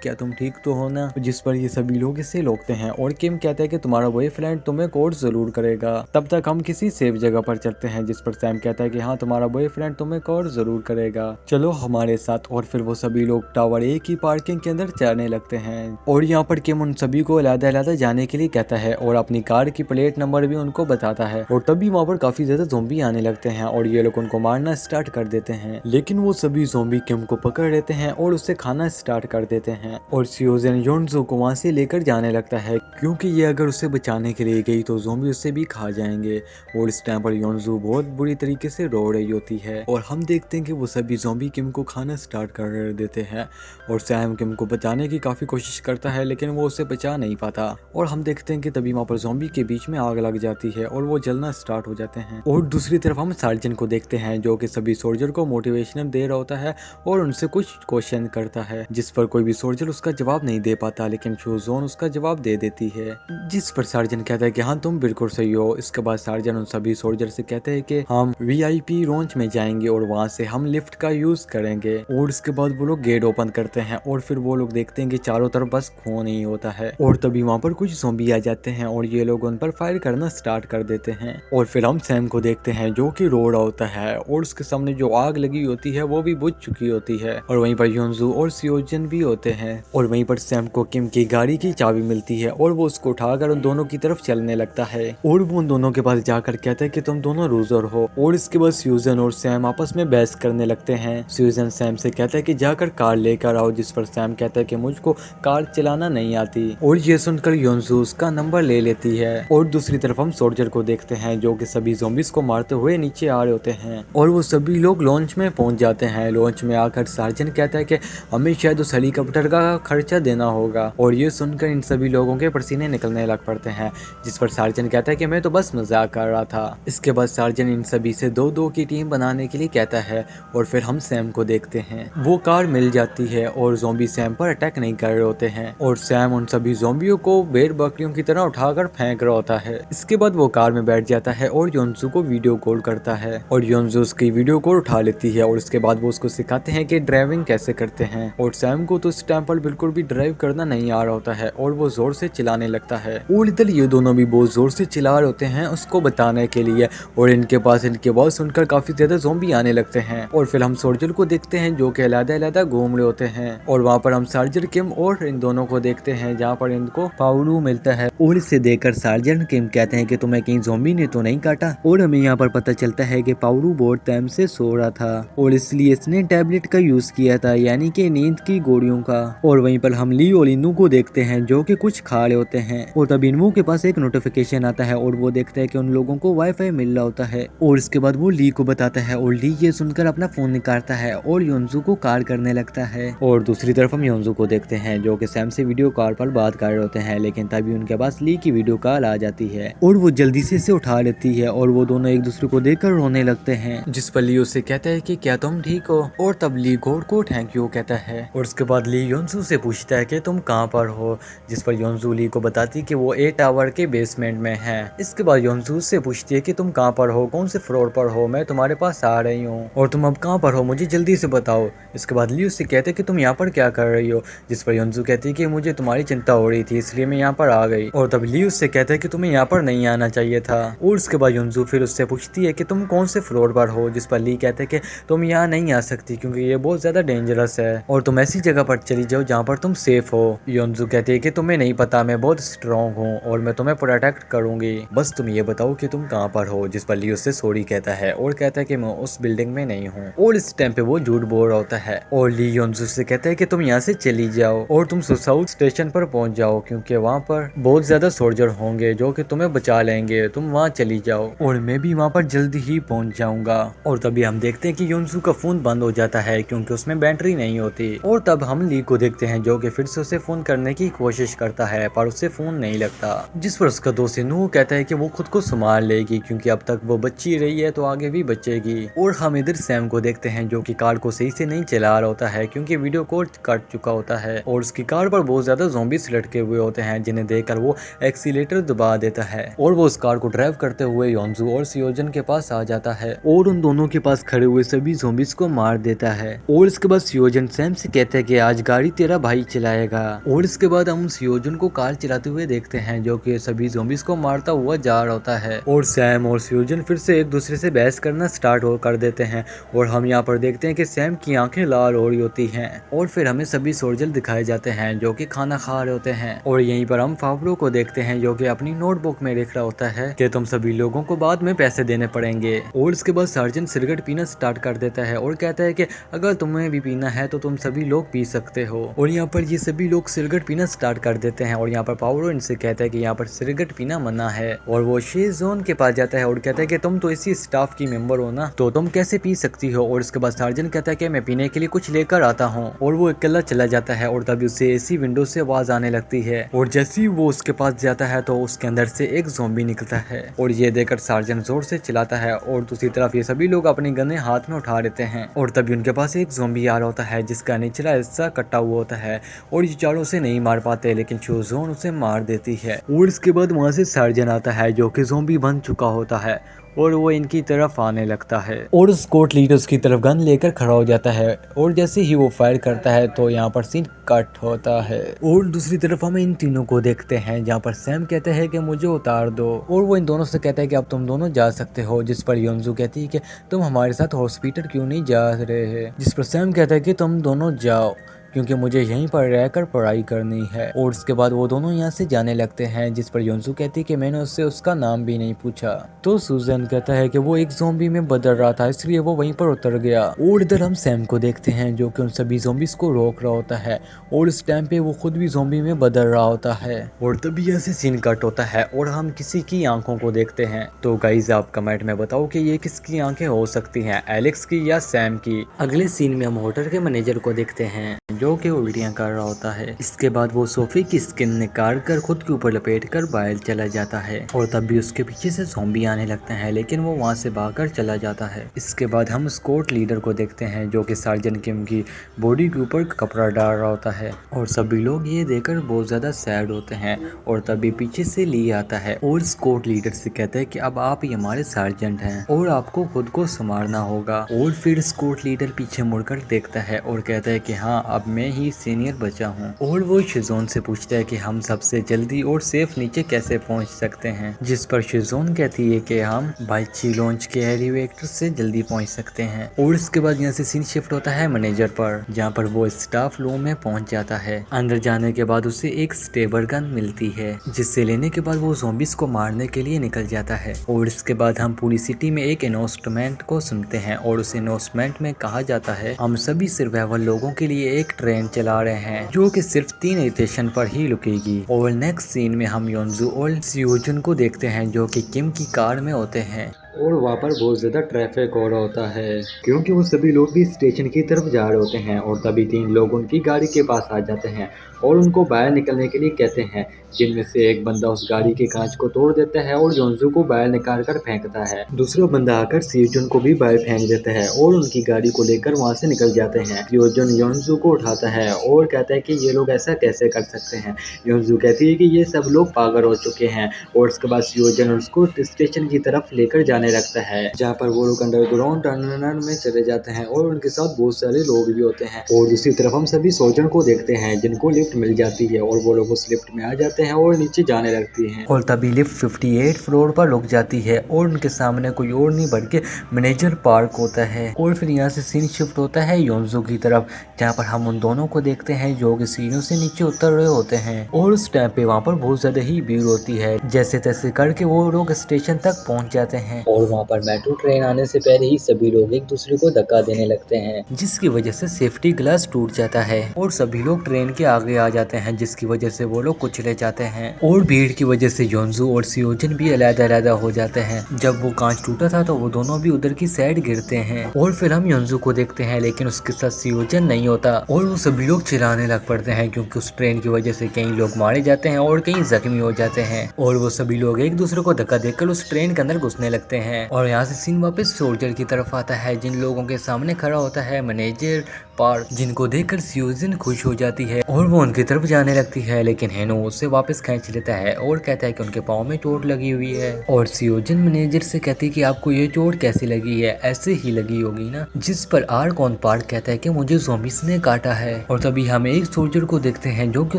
क्या तुम ठीक तो हो ना, जिस पर ये सभी लोग इसे रोकते हैं और किम कहता है कि तुम्हारा बॉयफ्रेंड तुम्हें कोर्ट जरूर करेगा, तब तक हम किसी सेफ जगह पर चलते हैं, जिस पर सैम कहता है कि हाँ तुम्हारा बॉयफ्रेंड तुम्हें कोर्ट जरूर करेगा, चलो हमारे साथ। और फिर वो सभी लोग टावर ए की पार्किंग के अंदर जाने लगते हैं और यहाँ पर किम उन सभी को अलग-अलग जाने के लिए कहता है और अपनी कार की प्लेट नंबर भी उनको बताता है। और तभी वहाँ पर काफी ज्यादा ज़ॉम्बी आने लगते हैं और ये लोग उनको मारना स्टार्ट कर देते हैं, लेकिन वो सभी ज़ॉम्बी किम को पकड़ लेते हैं और उससे खाना स्टार्ट कर देते हैं। और सियोजन योनजो को वहाँ से लेकर जाने लगता है क्योंकि ये अगर उसे बचाने के लिए गई तो ज़ॉम्बी उससे भी खा जाएंगे। और इस टाइम पर योनजो बहुत बुरी तरीके से रो रही होती है और हम देखते हैं कि वो सभी ज़ॉम्बी किम को खाना स्टार्ट कर देते हैं और सैम किम को बचाने की काफी कोशिश करता है लेकिन वो उसे बचा नहीं पाता। और हम देखते हैं कि तभी वहाँ पर ज़ॉम्बी के बीच में आग लग जाती है और वो जलना स्टार्ट हो जाते हैं। और दूसरी तरफ हम सार्जन को देखते हैं जो कि सभी सोल्जर को मोटिवेशनल दे रहा होता है और उनसे कुछ क्वेश्चन करता है, जिस पर कोई भी सोल्जर उसका जवाब नहीं दे पाता, लेकिन शोजोन उसका जवाब दे देती है, जिस पर सार्जन कहता है कि हाँ तुम बिल्कुल सही हो। इसके बाद सार्जन उन सभी सोल्जर से कहते हैं कि हम VIP लॉन्च में जाएंगे और वहाँ से हम लिफ्ट का यूज करेंगे। और इसके बाद वो लोग गेट ओपन करते हैं और फिर वो लोग देखते हैं कि चारों तरफ बस खून ही होता है। और तभी वहाँ पर कुछ ज़ॉम्बी आ जाते हैं और ये लोग उन पर फायर करना स्टार्ट कर देते हैं। और फिर हम सैम को देखते हैं जो कि रो रहा होता है और उसके सामने जो आग लगी होती है वो भी बुझ चुकी होती है। और वहीं पर योनजू और सियोजन भी होते हैं और वहीं पर सैम को किम की गाड़ी की चाबी मिलती है और वो उसको उठाकर उन दोनों की तरफ चलने लगता है और वो उन दोनों के पास जाकर कहता है कि तुम दोनों लूजर हो। और इसके बाद स्यूजन और सैम आपस में बहस करने लगते हैं। स्यूजन सैम से कहता है कि जाकर कार लेकर आओ, जिस पर सैम कहता है कि मुझको कार चलाना नहीं आती। और ये सुनकर योंजू उसका नंबर ले लेती है। और दूसरी तरफ हम सोल्जर को देखते हैं जो कि सभी ज़ॉम्बीज को मारते हुए नीचे आ रहे होते हैं और वो सभी लोग लॉन्च में पहुंच जाते हैं। लॉन्च में आकर सार्जन कहता है कि हमें शायद उस हेलीकॉप्टर का खर्चा देना होगा। और ये सुनकर इन सभी लोगों के पसीने निकलने लग पड़ते हैं, जिस पर सार्जन कहता है कि मैं तो बस मजाक कर रहा था। इसके बाद सार्जन इन सभी से 2-2 की टीम बनाने के लिए कहता है। और फिर हम सैम को देखते हैं, वो कार मिल जाती है और ज़ॉम्बी सैम पर अटैक नहीं कर रहे होते हैं और सैम उन सभी ज़ॉम्बियों को भेड़ बकरियों की तरह उठाकर फेंक रहा होता है। इसके बाद वो कार में बैठ जाता है और योंजू को वीडियो कॉल करता है और योंजू उसकी वीडियो कॉल उठा लेती है। और उसके बाद वो उसको सिखाते हैं कि ड्राइविंग कैसे करते हैं। और सैम को तो इस टाइम पर बिल्कुल भी ड्राइव करना नहीं आ रहा होता है और वो जोर से चिल्लाने लगता है। और इधर ये दोनों भी बहुत जोर से चिल्ला रहे होते हैं उसको बताने के लिए। और इनके पास इनकी आवाज सुनकर काफी ज्यादा ज़ॉम्बी आने लगते हैं। और फिर हम सोल्जर को देखते हैं जो कि अलग-अलग घूम रहे होते हैं। और वहाँ पर हम सार्जन किम और इन दोनों को देखते हैं जहाँ पर इनको पाउलू मिलता है। और इसे देखकर सार्जन किम कहते हैं कि तुम्हें कहीं ज़ॉम्बी ने तो नहीं काटा। और हमें यहाँ पर पता चलता है कि पाउलू बहुत टाइम से सो रहा था और इसलिए इसने टैबलेट का यूज किया था, यानी कि नींद की गोलियों का। और वहीं पर हम ली और इनू को देखते हैं जो कि कुछ खा रहे होते हैं। और तब इनू के पास एक नोटिफिकेशन आता है और वो देखता है कि उन लोगों को वाईफाई मिल रहा होता है। और इसके बाद वो ली को बताता है और ली ये सुनकर अपना फोन निकालता है और योंजू को कॉल करने लगता है। और दूसरी तरफ हम योंजू को देखते हैं जो कि सैम से वीडियो कॉल पर बात कर रहे होते हैं, लेकिन तभी उनके पास ली की वीडियो कॉल आ जाती है और वो जल्दी से इसे उठा लेती है और वो दोनों एक दूसरे को देखकर रोने लगते हैं, जिस पर ली उससे कहता है कि क्या तुम ठीक हो। और तब ली गॉड को थैंक यू कहता है। और उसके बाद ली योंजू से पूछता है कि तुम कहाँ पर हो, जिस पर योंजू ली को बताती कि वो 8 टावर के बेसमेंट में है। इसके बाद योंजू से पूछती है कि तुम कहाँ पर हो, कौन से फ्लोर पर हो, मैं तुम्हारे पास आ रही हूँ और तुम अब कहाँ पर हो मुझे जल्दी से बताओ। इसके बाद ली उससे कहते कि तुम यहाँ पर क्या कर रही हो, जिस पर योंजू कहती है कि मुझे तुम्हारी चिंता हो रही थी इसलिए मैं यहाँ पर आ गई। और तब ली उससे कहता है कि तुम्हें यहाँ पर नहीं आना चाहिए था। और उसके बाद योंजू फिर उससे पूछती है कि तुम कौन से फ्लोर पर हो, जिस पर ली कहते हैं कि तुम यहाँ नहीं आ सकती क्योंकि ये बहुत ज्यादा डेंजरस है और तुम ऐसी जगह पर चली जाओ जहाँ पर तुम सेफ हो। योंजू कहती है कि तुम्हें नहीं पता, मैं बहुत स्ट्रॉन्ग हूँ और मैं तुम्हें प्रोटेक्ट करूंगी, बस तुम ये बताओ कि तुम कहाँ पर हो। जिस पर ली उससे सॉरी कहता है और कहता है कि मैं उस बिल्डिंग में नहीं हूँ। और इस टाइम पे वो झूठ बोल रहा होता है और ली योंजू से कहता है कि तुम यहाँ से चली जाओ और तुम साउथ स्टेशन पर पहुंच जाओ क्योंकि वहाँ पर बहुत ज्यादा सोल्जर होंगे जो कि तुम्हें बचा लेंगे, तुम वहाँ चली जाओ और मैं भी वहाँ पर जल्दी ही पहुंच जाऊंगा। और तभी हम देखते हैं कि योंजू का फोन बंद हो जाता है क्योंकि उसमें बैटरी नहीं होती। और तब हम ली को देखते हैं जो कि फिर से उसे फोन करने की कोशिश करता है पर उससे फोन नहीं लगता, जिस पर उसका दोस्त नू कहता है कि वो खुद को संभाल लेगी क्योंकि अब तक वो बच्ची रही है तो आगे भी बचेगी। और हम इधर सैम को देखते हैं जो कि कार को सही से नहीं चला रहा होता है क्योंकि वीडियो कॉल कट चुका होता है और उसकी कार पर बहुत ज्यादा ज़ॉम्बीज लटके हुए होते हैं जिन्हें देखकर वो एक्सीलेटर दबा देता है और वो उस कार को ड्राइव करते हुए योंजू और सियोजन के पास आ जाता है और उन दोनों के पास खड़े हुए सभी ज़ॉम्बीज को मार देता है। और इसके बाद सियोजन सैम से कहता है कि आज गाड़ी तेरा भाई चलाएगा। और इसके बाद हम सियोजन को कार चलाते हुए देखते हैं जो कि सभी ज़ॉम्बीज को मारता हुआ जा रहा होता है और सैम और सियोजन फिर से एक दूसरे से बहस करना स्टार्ट कर देते हैं। और हम यहाँ पर देखते हैं कि सैम की आंखें लाल हो रही होती हैं और फिर हमें सभी सोल्जर दिखाए जाते हैं जो कि खाना खा रहे होते हैं। और यहीं पर हम फावड़ो को देखते हैं जो कि अपनी नोटबुक में लिख रहा होता है कि तुम सभी लोगों को बाद में पैसे देने पड़ेंगे। और इसके बाद सार्जन सिगरेट पीना स्टार्ट कर देता है और कहता है कि अगर तुम्हें भी पीना है तो तुम सभी लोग पी सकते हो। और यहाँ पर ये सभी लोग सिगरेट पीना स्टार्ट कर देते हैं और यहाँ पर पावरो इनसे कहता है कि यहाँ पर सिगरेट पीना मना है। और वो शेजोन के पास जाता है और कहता है कि तुम तो इसी स्टाफ की मेंबर हो ना, तो तुम कैसे पी सकती हो। और इसके बाद सार्जन कहता है कि मैं पीने के लिए कुछ लेकर आता हूँ और वो अकेला चला जाता है और तभी उसे एसी विंडो से आवाज आने लगती है। और जैसे ही वो उसके पास जाता है तो उसके अंदर से एक ज़ॉम्बी निकलता है और ये देखकर सार्जन जोर से चिल्लाता है और दूसरी तरफ ये सभी लोग अपनी गन्ने हाथ में उठा लेते हैं। और तभी उनके पास एक ज़ॉम्बी आ रहा होता है जिसका निचला हिस्सा कटा हुआ होता है और ये चारों से नहीं मार पाते लेकिन शोजोन उसे मार देती है। और इसके बाद वहाँ से सार्जन आता है जो कि ज़ॉम्बी बन चुका होता है और वो इनकी तरफ आने लगता है और स्क्वाड लीडर उसकी तरफ गन लेकर खड़ा हो जाता है और जैसे ही वो फायर करता है तो यहाँ पर सीन कट होता है। और दूसरी तरफ हम इन तीनों को देखते हैं जहाँ पर सैम कहते हैं कि मुझे उतार दो और वो इन दोनों से कहता है कि अब तुम दोनों जा सकते हो, जिस पर योंजू कहती है कि तुम हमारे साथ हॉस्पिटल क्यों नहीं जा रहे हैं, जिस पर सैम कहता है कि तुम दोनों जाओ क्योंकि मुझे यहीं पर रहकर पढ़ाई करनी है। और उसके बाद वो दोनों यहाँ से जाने लगते हैं, जिस पर योंजू कहती है कि मैंने उससे उसका नाम भी नहीं पूछा। तो सुजन कहता है कि वो एक ज़ॉम्बी में बदल रहा था, इसलिए वो वहीं पर उतर गया। और इधर हम सैम को देखते हैं जो कि उन सभी ज़ॉम्बीज़ को रोक रहा होता है और इस टाइम पे वो खुद भी ज़ॉम्बी में बदल रहा होता है। और तभी ऐसे सीन कट होता है और हम किसी की आंखों को देखते हैं। तो गाइस आप कमेंट में बताओ कि ये किसकी आंखें हो सकती हैं, एलेक्स की या सैम की। अगले सीन में हम होटल के मैनेजर को देखते हैं जो कि उल्टियां कर रहा होता है। इसके बाद वो सोफी की स्किन निकाल कर खुद के ऊपर लपेट कर बाहर चला जाता है और तब भी उसके पीछे से ज़ॉम्बी आने लगते हैं, लेकिन वो वहाँ से भागकर चला जाता है। इसके बाद हम स्कॉट लीडर को देखते हैं जो कि सार्जन किम की बॉडी के ऊपर कपड़ा डाल रहा होता है और सभी लोग ये देखकर बहुत ज़्यादा सैड होते हैं। और तभी पीछे से ली आता है और स्कॉट लीडर से कहता है कि अब आप ही हमारे सार्जेंट हैं और आपको खुद को संभालना होगा। और फिर स्कॉट लीडर पीछे मुड़कर देखता है और कहता है कि हाँ, अब मैं ही सीनियर बचा हूँ। और वो शिजोन से पूछता है कि हम सबसे जल्दी और सेफ नीचे कैसे पहुँच सकते हैं, जिस पर शिजोन कहती है कि हम बाइची लॉन्च के एलिवेटर से जल्दी पहुँच सकते हैं। और इसके बाद यहाँ से सीन शिफ्ट होता है मैनेजर पर, जहाँ पर वो स्टाफ रूम में पहुँच जाता है। अंदर जाने के बाद उसे एक स्टेबर गन मिलती है, जिससे लेने के बाद वो ज़ॉम्बीज़ को मारने के लिए निकल जाता है। और इसके बाद हम पूरी सिटी में एक अनाउंसमेंट को सुनते हैं और उस अनाउंसमेंट में कहा जाता है हम सभी सर्वाइवल लोगों के लिए एक ट्रेन चला रहे हैं जो कि सिर्फ 3 स्टेशन पर ही रुकेगी। और नेक्स्ट सीन में हम योंजू और सियोजुन को देखते हैं जो कि किम की कार में होते हैं और वहाँ पर बहुत ज़्यादा ट्रैफिक हो रहा होता है क्योंकि वो सभी लोग भी स्टेशन की तरफ जा रहे होते हैं। और तभी 3 लोग उनकी गाड़ी के पास आ जाते हैं और उनको बाहर निकलने के लिए कहते हैं, जिनमें से एक बंदा उस गाड़ी के कांच को तोड़ देता है और योंजू को बाहर निकाल कर फेंकता है। दूसरा बंदा आकर सियोजुन को भी बाहर फेंक देता है और उनकी गाड़ी को लेकर वहाँ से निकल जाते हैं। सियोजुन योंजू को उठाता है और कहता है कि ये लोग ऐसा कैसे कर सकते हैं। योंजू कहती है कि ये सब लोग पागल हो चुके हैं। और उसके बाद सियोजुन उसको स्टेशन की तरफ लेकर जाने लगता है, जहाँ पर वो लोग अंडरग्राउंड टनल में चले जाते हैं और उनके साथ बहुत सारे लोग भी होते हैं। और दूसरी तरफ हम सभी सोल्जर को देखते हैं जिनको लिफ्ट मिल जाती है और वो लोग उस लिफ्ट में आ जाते हैं और नीचे जाने लगती हैं। और तभी लिफ्ट 58 फ्लोर पर रुक जाती है और उनके सामने कोई और नहीं बल्कि मैनेजर पार्क होता है। और फिर यहाँ से सीन शिफ्ट होता है योंजू की तरफ, जहाँ पर हम उन दोनों को देखते हैं जो कि सीढ़ियों से नीचे उतर रहे होते हैं। और उस टाइम पे वहाँ पर बहुत ज्यादा ही भीड़ होती है। जैसे तैसे करके वो लोग स्टेशन तक पहुँच जाते हैं और वहाँ पर मेट्रो ट्रेन आने से पहले ही सभी लोग एक दूसरे को धक्का देने लगते हैं, जिसकी वजह से सेफ्टी ग्लास टूट जाता है और सभी लोग ट्रेन के आगे आ जाते हैं, जिसकी वजह से वो लोग कुचले जाते हैं। और भीड़ की वजह से योंजू और सियोजन भी अलग-अलग हो जाते हैं। जब वो कांच टूटा था तो वो दोनों भी उधर की साइड गिरते हैं। और फिर हम योंजू को देखते हैं, लेकिन उसके साथ सियोजन नहीं होता और वो सभी लोग चिल्लाने लग पड़ते हैं क्योंकि उस ट्रेन की वजह से कई लोग मारे जाते हैं और कई जख्मी हो जाते हैं। और वो सभी लोग एक दूसरे को धक्का देकर उस ट्रेन के अंदर घुसने लगते हैं। और यहाँ से सीन वापस सोल्जर की तरफ आता है, जिन लोगों के सामने खड़ा होता है मैनेजर पार्क, जिनको देखकर सियोजन खुश हो जाती है और वो उनकी तरफ जाने लगती है, लेकिन हेनो उससे वापस खींच लेता है और कहता है कि उनके पाँव में चोट लगी हुई है। और सियोजन मैनेजर से कहती है कि आपको ये चोट कैसी लगी है, ऐसे ही लगी होगी ना। जिस पर आर्कॉन पार्क कहता है कि मुझे ज़ॉम्बीज़ ने काटा है। और तभी हम एक सोल्जर को देखते हैं जो कि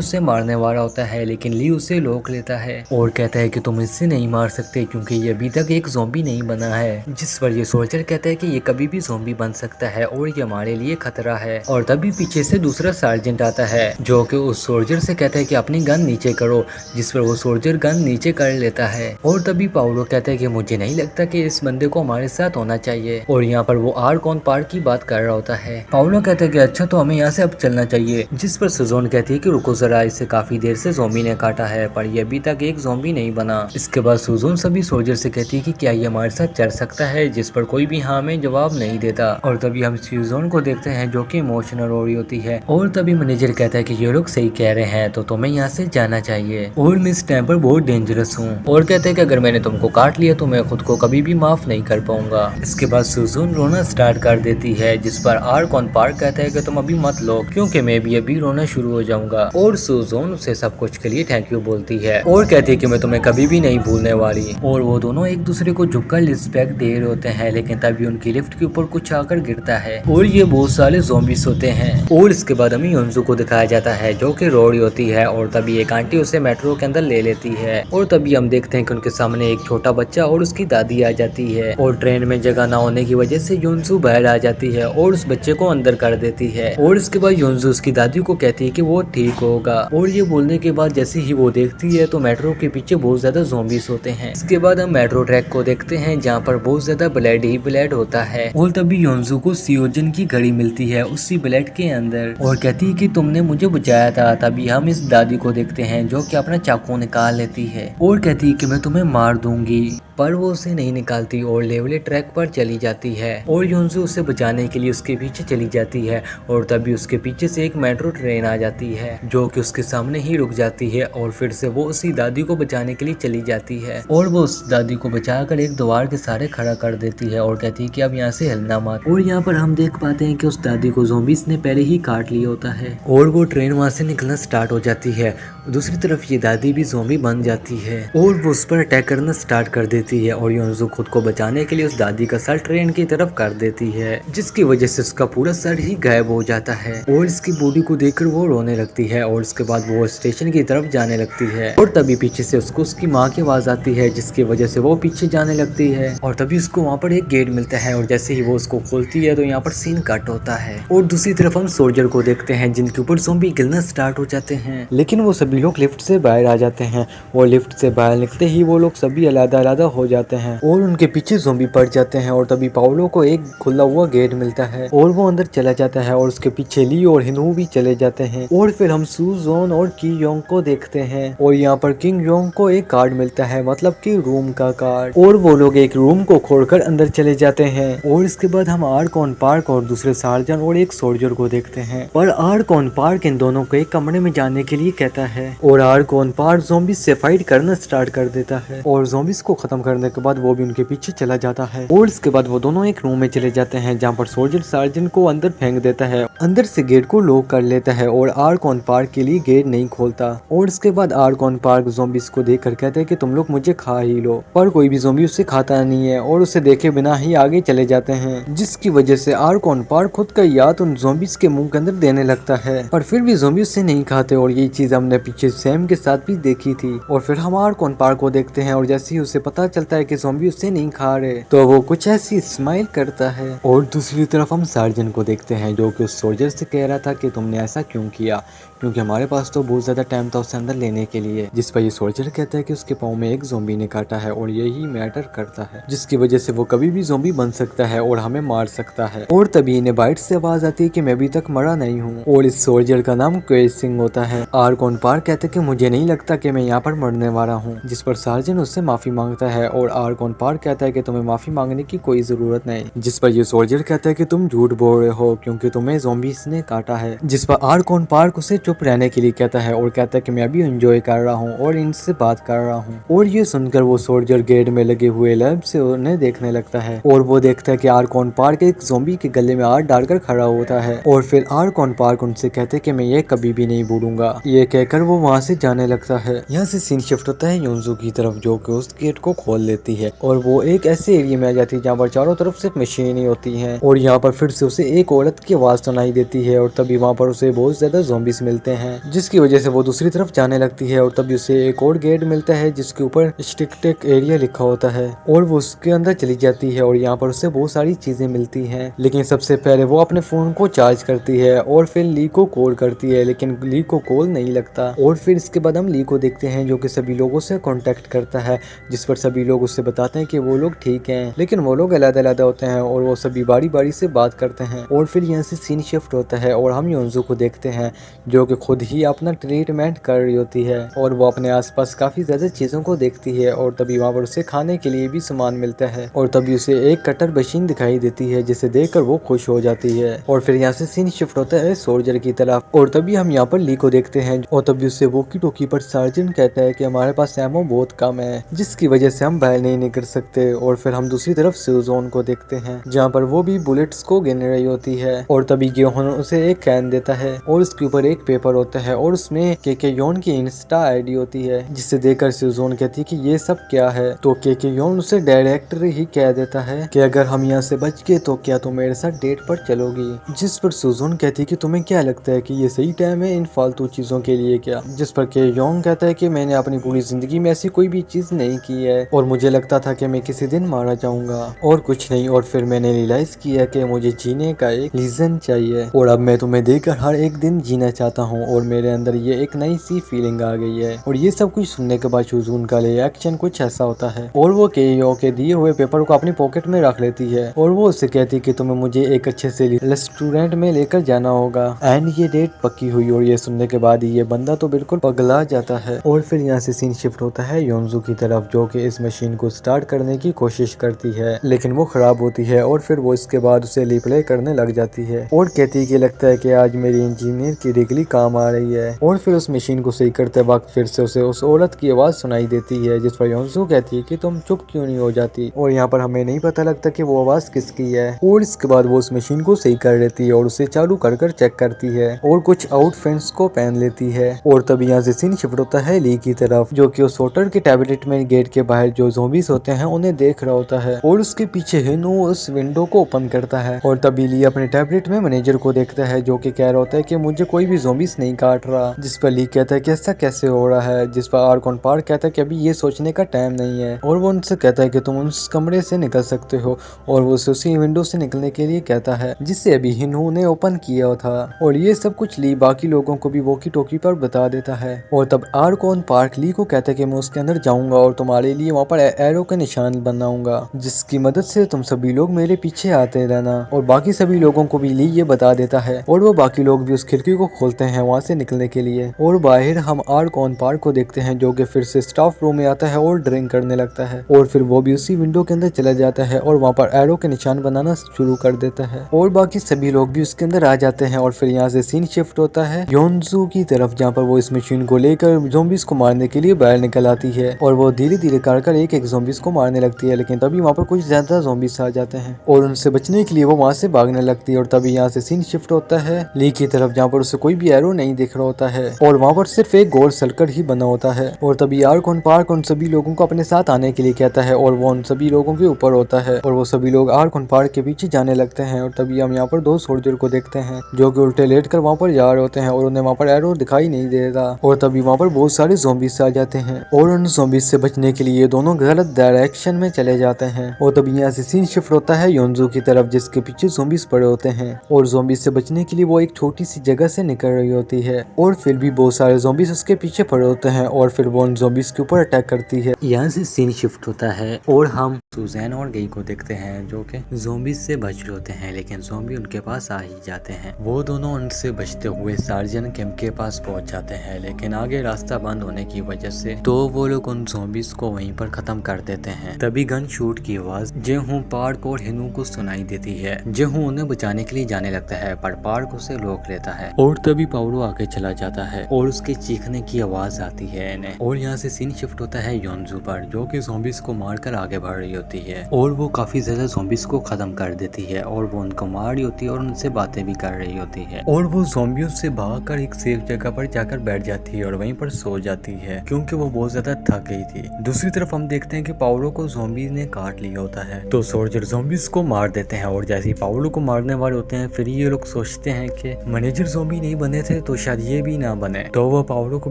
उससे मारने वाला होता है, लेकिन ली उसे रोक लेता है और कहता है कि तुम इससे नहीं मार सकते क्योंकि ये अभी तक एक ज़ॉम्बी नहीं बना है। जिस पर ये सोल्जर कहता है कि ये कभी भी ज़ॉम्बी बन सकता है और ये हमारे लिए खतरा है। और तभी पीछे से दूसरा सार्जेंट आता है जो कि उस सोल्जर से कहता है कि अपनी गन नीचे करो, जिस पर वो सोल्जर गन नीचे कर लेता है। और तभी पाउलो कहता है कि मुझे नहीं लगता कि इस बंदे को हमारे साथ होना चाहिए। और यहाँ पर वो आर्कॉन पार्क की बात कर रहा होता है। पाउलो कहता है कि अच्छा तो हमें यहाँ से अब चलना चाहिए, जिस पर सुजोन कहती है कि रुको जरा, इसे काफी देर से ज़ॉम्बी ने काटा है पर ये अभी तक एक ज़ॉम्बी नहीं बना। इसके बाद सुजोन सभी सोल्जर से कहती है कि क्या ये हमारे साथ चल सकता है, जिस पर कोई भी हाँ में जवाब नहीं देता। और तभी हम सुजोन को देखते हैं जो कि इमोशनल हो रही होती है। और तभी मैनेजर कहता है कि ये लोग सही कह रहे हैं तो तुम्हें यहाँ से जाना चाहिए और मैं इस टाइम पर बहुत डेंजरस हूँ। और कहते हैं कि अगर मैंने तुमको काट लिया तो मैं खुद को कभी भी माफ नहीं कर पाऊंगा। इसके बाद सुजोन रोना स्टार्ट कर देती है, जिस पर आर्कॉन पार्क कहता है कि तुम अभी मत लो क्योंकि मैं भी अभी रोना शुरू हो जाऊंगा। और सुजोन उसे सब कुछ के लिए थैंक यू बोलती है और कहती है कि मैं तुम्हें कभी भी नहीं भूलने वाली। और वो दोनों एक दूसरे को झुक उनका रिस्पेक्ट दे रहे होते हैं, लेकिन तभी उनकी लिफ्ट के ऊपर कुछ आकर गिरता है और ये बहुत सारे ज़ॉम्बीज होते हैं। और इसके बाद हमें योंजू को दिखाया जाता है जो कि रोड़ी होती है और तभी एक आंटी उसे मेट्रो के अंदर ले लेती है और तभी हम देखते हैं कि उनके सामने एक छोटा बच्चा और उसकी दादी आ जाती है और ट्रेन में जगह ना होने की वजह से योंजू बाहर आ जाती है और उस बच्चे को अंदर कर देती है। और इसके बाद योंजू उसकी दादी को कहती है कि वो ठीक होगा और ये बोलने के बाद जैसे ही वो देखती है तो मेट्रो के पीछे बहुत ज्यादा ज़ॉम्बीज होते हैं। इसके बाद हम मेट्रो ट्रैक को देखते हैं जहाँ पर बहुत ज्यादा ब्लड ही ब्लड होता है और तभी योंजू को सियोजन की घड़ी मिलती है उसी ब्लड के अंदर और कहती है कि तुमने मुझे बचाया था। तभी हम इस दादी को देखते हैं जो कि अपना चाकू निकाल लेती है और कहती है कि मैं तुम्हें मार दूंगी, पर वो उसे नहीं निकालती और लेवले ट्रैक पर चली जाती है और योंजू उसे बचाने के लिए उसके पीछे चली जाती है और तभी उसके पीछे से एक मेट्रो ट्रेन आ जाती है जो कि उसके सामने ही रुक जाती है और फिर से वो उसी दादी को बचाने के लिए चली जाती है और वो उस दादी को बचाकर एक दीवार के सहारे खड़ा कर देती है और कहती है कि अब यहाँ से हिलना मत। और यहाँ पर हम देख पाते हैं कि उस दादी को ज़ॉम्बीज़ ने पहले ही काट लिया होता है और वो ट्रेन वहाँ से निकलना स्टार्ट हो जाती है। दूसरी तरफ ये दादी भी ज़ॉम्बी बन जाती है और वो उस पर अटैक करना स्टार्ट कर देती है और योंजू खुद को बचाने के लिए उस दादी का सर ट्रेन की तरफ कर देती है जिसकी वजह से उसका पूरा सर ही गायब हो जाता है और इसकी बॉडी को देखकर वो रोने लगती है और उसके बाद वो स्टेशन की तरफ जाने लगती है और तभी पीछे से उसको उसकी माँ की आवाज आती है जिसकी वजह से वो पीछे जाने लगती है और तभी उसको वहाँ पर एक गेट मिलता है और जैसे ही वो उसको खोलती है तो यहाँ पर सीन कट होता है और दूसरी तरफ हम सोल्जर को देखते हैं जिनके ऊपर ज़ॉम्बी गिरना स्टार्ट हो जाते हैं, लेकिन वो सभी लोग लिफ्ट से बाहर आ जाते हैं और लिफ्ट से बाहर निकलते ही वो लोग सभी अलग-अलग हो जाते हैं और उनके पीछे ज़ॉम्बी पड़ जाते हैं और तभी पाओलो को एक खुला हुआ गेट मिलता है और वो अंदर चला जाता है और उसके पीछे ली और हिनू भी चले जाते हैं और फिर हम सुजोन और की योंग को देखते हैं और यहाँ पर किंग योंग को एक कार्ड मिलता है, मतलब कि रूम का कार्ड, और वो लोग एक रूम को खोलकर अंदर चले जाते हैं और इसके बाद हम आर्कॉन पार्क और दूसरे सार्जन और एक सोल्जर को देखते हैं। पर आर्कॉन पार्क इन दोनों को एक कमरे में जाने के लिए कहता है और आर्कॉन पार्क ज़ॉम्बीज़ से फाइट करना स्टार्ट कर देता है और ज़ॉम्बीज़ को खत्म करने के बाद वो भी उनके पीछे चला जाता है और इसके बाद वो दोनों एक रूम में चले जाते हैं जहाँ पर सोल्जर सार्जन को अंदर फेंक देता है, अंदर से गेट को लॉक कर लेता है और आर्कॉन पार्क के लिए गेट नहीं खोलता और इसके बाद आर्कॉन पार्क ज़ॉम्बीज़ को देखकर कहते हैं कि तुम लोग मुझे खा ही लो, पर कोई भी ज़ॉम्बी उससे खाता नहीं है और उसे देखे बिना ही आगे चले जाते हैं, जिसकी वजह से आर्कॉन पार्क खुद का याद उन ज़ॉम्बीज़ के मुंह के अंदर देने लगता है, पर फिर भी ज़ॉम्बी उससे नहीं खाते और ये चीज हमने पीछे सैम के साथ भी देखी थी। और फिर हम आर्कॉन पार्क को देखते हैं और जैसे ही उसे पता चलता है कि ज़ॉम्बी उससे नहीं खा रहे तो वो कुछ ऐसी स्माइल करता है और दूसरी तरफ हम सार्जन को देखते हैं जो कि उस सोल्जर से कह रहा था कि तुमने ऐसा क्यों किया, क्योंकि हमारे पास तो बहुत ज्यादा टाइम था उसे अंदर लेने के लिए, जिस पर ये सोल्जर कहता है कि उसके पाँव में एक ज़ॉम्बी ने काटा है और यही मैटर करता है, जिसकी वजह से वो कभी भी ज़ॉम्बी बन सकता है और हमें मार सकता है। और तभी इन्हें बाइट से आवाज आती है कि मैं अभी तक मरा नहीं हूँ और इस सोल्जर का नाम क्वेज सिंह होता है। आर्कॉन पार्क कहते हैं कि मुझे नहीं लगता कि मैं यहाँ पर मरने वाला हूँ, जिस पर सार्जन उससे माफी मांगता है और आर्कॉन पार्क कहता है कि तुम्हें माफी मांगने की कोई जरूरत नहीं, जिस पर ये सोल्जर कहता है कि तुम झूठ बोल रहे हो क्योंकि तुम्हें ज़ॉम्बीज़ ने काटा है, जिस पर आर्कॉन पार्क उसे चुप रहने के लिए कहता है और कहता है कि मैं अभी एंजॉय कर रहा हूँ और इनसे बात कर रहा हूँ। और ये सुनकर वो सोल्जर गेट में लगे हुए लैंप से उन्हें देखने लगता है और वो देखता है कि आर्कॉन पार्क एक ज़ॉम्बी के गले में हाथ डालकर खड़ा होता है और फिर आर्कॉन पार्क उनसे कहते हैं कि मैं ये कभी भी नहीं भूलूंगा। ये कहकर वो वहाँ से जाने लगता है। यहाँ से सीन शिफ्ट होता है योंजू की तरफ जो कि उस गेट को खोल लेती है और वो एक ऐसे एरिया में आ जाती है जहाँ पर चारों तरफ सिर्फ मशीन ही होती है और यहाँ पर फिर से उसे एक औरत की आवाज सुनाई देती है और तभी वहाँ पर उसे बहुत ज्यादा ज़ॉम्बीज़ मिलते हैं, जिसकी वजह से वो दूसरी तरफ जाने लगती है और तभी उसे एक और गेट मिलता है जिसके ऊपर स्टिक एरिया लिखा होता है और वो उसके अंदर चली जाती है और यहाँ पर उसे बहुत सारी चीजें मिलती हैं। लेकिन सबसे पहले वो अपने फोन को चार्ज करती है और फिर ली को कॉल करती है, लेकिन ली को कॉल नहीं लगता और फिर इसके बाद हम ली को देखते हैं जो कि सभी लोगों से कांटेक्ट करता है, जिस पर सभी लोग उससे बताते हैं कि वो लोग ठीक हैं, लेकिन वो लोग अलग-अलग होते हैं और वो सभी बारी बारी से बात करते हैं। और फिर यहाँ से सीन शिफ्ट होता है और हम योंजू को देखते हैं जो कि खुद ही अपना ट्रीटमेंट कर रही होती है और वो अपने आसपास काफी ज्यादा चीजों को देखती है और तभी वहाँ पर उसे खाने के लिए भी सामान मिलता है और तभी उसे एक कटर मशीन दिखाई देती है जिसे देखकर वो खुश हो जाती है। और फिर यहाँ से सीन शिफ्ट होता है सोल्जर की तरफ और तभी हम यहाँ पर ली को देखते हैं और तभी उससे वोकी टोकी पर सार्जन कहता है कि हमारे पास एमो बहुत कम है, जिसकी वजह से हम हम बाहर नहीं निकल सकते। और फिर हम दूसरी तरफ सुजोन को देखते हैं जहाँ पर वो भी बुलेट्स को गिन रही होती है। और तभी योन उसे एक कैन देता है और उसके ऊपर एक पेपर होता है और उसमें के योन की इंस्टा आईडी होती है, जिसे देखकर सुजोन कहती है कि ये सब क्या है। तो के योन उसे डायरेक्टर ही कह देता है कि अगर हम यहाँ से बच गए तो क्या तुम मेरे साथ डेट पर चलोगी। जिस पर सुजोन कहती है कि तुम्हें क्या लगता है कि ये सही टाइम है इन फालतू चीजों के लिए क्या। जिस पर के योन कहता है कि मैंने अपनी पूरी जिंदगी में ऐसी कोई भी चीज नहीं की है और मुझे लगता था कि मैं किसी दिन मारा जाऊंगा और कुछ नहीं। और फिर मैंने रियलाइज किया कि मुझे जीने का एक रीजन चाहिए और अब मैं तुम्हें देखकर हर एक दिन जीना चाहता हूँ और मेरे अंदर ये एक नई सी फीलिंग आ गई है। और ये सब कुछ सुनने के बाद सुजोन का रिएक्शन कुछ ऐसा होता है और वो केयो के दिए हुए पेपर को अपनी पॉकेट में रख लेती है और वो उससे कहती है कि तुम्हें मुझे एक अच्छे से रेस्टोरेंट में लेकर जाना होगा। एंड ये डेट पक्की हुई। और ये सुनने के बाद ये बंदा तो बिल्कुल पगला जाता है। और फिर यहाँ से सीन शिफ्ट होता है योनजू की तरफ, जो कि इस मशीन को स्टार्ट करने की कोशिश करती है लेकिन वो खराब होती है। और फिर वो इसके बाद उसे रिप्ले करने लग जाती है और कहती है कि लगता है कि आज मेरी इंजीनियर की डिग्री काम आ रही है। और फिर उस मशीन को सही करते वक्त फिर से उसे उस औरत की आवाज सुनाई देती है, जिस पर योनजू कहती है कि तुम चुप क्यों नहीं हो जाती। और यहाँ पर हमें नहीं पता लगता कि वो आवाज किसकी है। और इसके बाद वो उस मशीन को सही कर लेती है और उसे चालू कर कर चेक करती है और कुछ आउटफिट्स को पहन लेती है। और तभी यहाँ से सीन शिफ्ट होता है ली की तरफ, जो कि उस होटल के टैबलेट में गेट के बाहर जो ज़ॉम्बीज होते हैं उन्हें देख रहा होता है और उसके पीछे हिनु उस विंडो को ओपन करता है। और तभी ली अपने टैबलेट में मैनेजर को देखता है, जो कि कह रहा होता है कि मुझे कोई भी ज़ॉम्बीज नहीं काट रहा। जिस पर ली कहता है कि ऐसा कैसे हो रहा है। जिस पर आर्कॉन पार्क कहता है कि अभी ये सोचने का टाइम नहीं है। और वो उनसे कहता है कि तुम उस कमरे से निकल सकते हो और वो उसी विंडो से निकलने के लिए कहता है जिसे अभी हिनु ने ओपन किया था। और ये सब कुछ ली बाकी लोगों को भी वॉकी टॉकी पर बता देता है। और तब आर्कॉन पार्क ली को कहता है कि मैं उसके अंदर जाऊंगा और तुम्हारे लिए वहाँ पर एरो के निशान बनाऊंगा, जिसकी मदद से तुम सभी लोग मेरे पीछे आते रहना। और बाकी सभी लोगों को भी ली ये बता देता है और वो बाकी लोग भी उस खिड़की को खोलते हैं वहाँ से निकलने के लिए। और बाहर हम आर्कॉन पार्क को देखते हैं, जो कि फिर से स्टाफ रूम में आता है और ड्रिंक करने लगता है। और फिर वो भी उसी विंडो के अंदर चला जाता है और वहाँ पर एरो के निशान बनाना शुरू कर देता है और बाकी सभी लोग भी उसके अंदर आ जाते हैं। और फिर यहाँ से सीन शिफ्ट होता है योनजू की तरफ, जहाँ पर वो इस मशीन को लेकर ज़ॉम्बीज को मारने के लिए बाहर निकल आती है और वो धीरे धीरे कर एक एक ज़ॉम्बीज को मारने लगती है। लेकिन तभी वहाँ पर कुछ ज्यादा ज़ॉम्बीज आ जाते हैं और उनसे बचने के लिए वो वहाँ से भागने लगती है। और तभी यहाँ से सीन शिफ्ट होता है ली की तरफ, जहाँ पर उसे कोई भी एरो नहीं दिख रहा होता है और वहाँ पर सिर्फ एक गोल सर्कल ही बना होता है। और तभी आर्कॉन पार्क उन सभी लोगों को अपने साथ आने के लिए कहता है और वो उन सभी लोगों के ऊपर होता है और वो सभी लोग आर्कॉन पार्क के पीछे जाने लगते हैं। और तभी हम यहाँ पर दो सोल्जर को देखते हैं, जो कि उल्टे लेट कर वहाँ पर जा रहे होते हैं और उन्हें वहाँ पर एरो दिखाई नहीं दे रहा। और तभी वहाँ पर बहुत सारे ज़ॉम्बीज आ जाते हैं और उन ज़ॉम्बीज से बचने के लिए दोनों गलत डायरेक्शन में चले जाते हैं। और तभी यहाँ से सीन शिफ्ट होता है योनजू की तरफ, जिसके पीछे ज़ॉम्बीज पड़े होते हैं और ज़ॉम्बीज से बचने के लिए वो एक छोटी सी जगह से निकल रही होती है और फिर भी बहुत सारे ज़ॉम्बीज उसके पीछे पड़े होते हैं और फिर वो उन ज़ॉम्बीज के ऊपर अटैक करती है। यहाँ से सीन शिफ्ट होता है और हम सुजैन और गई को देखते हैं, जो कि ज़ॉम्बीज से बच रहे होते हैं लेकिन ज़ॉम्बी उनके पास आ ही जाते हैं। वो दोनों उनसे बचते हुए सार्जन कैंप के पास पहुंच जाते हैं, लेकिन आगे रास्ता बंद होने की वजह से तो वो लोग उन ज़ॉम्बीज को वहीं पर खत्म कर देते हैं। तभी गन शूट की आवाज जेहू पार्क और हिनु को सुनाई देती है। जेहू उन्हें बचाने के लिए जाने लगता है पर पार्क उसे रोक लेता है और तभी पाउलो आगे चला जाता है और उसके चीखने की आवाज आती है इन्हें। और यहाँ से सीन शिफ्ट होता है योनजू पर, जो कि ज़ॉम्बीज को मारकर आगे बढ़ रही होती है और वो काफी ज्यादा ज़ॉम्बीज को खत्म कर देती है और वो उनको मार रही होती है और उनसे बातें भी कर रही होती है। और वो ज़ॉम्बियों से भागकर एक सेफ जगह पर जाकर बैठ जाती है और वहीं पर सो जाती है, क्योंकि वो बहुत ज्यादा थक गई थी। दूसरी तरफ हम देखते हैं कि पाउलो को ज़ॉम्बीज ने काट लिया होता है, तो सोल्जर ज़ॉम्बीज को मार देते हैं और जैसे ही पाउलो को मारने वाले होते हैं फिर ये लोग सोचते हैं कि मैनेजर ज़ॉम्बी नहीं बने थे तो शायद ये भी ना बने। तो वो पाउलो को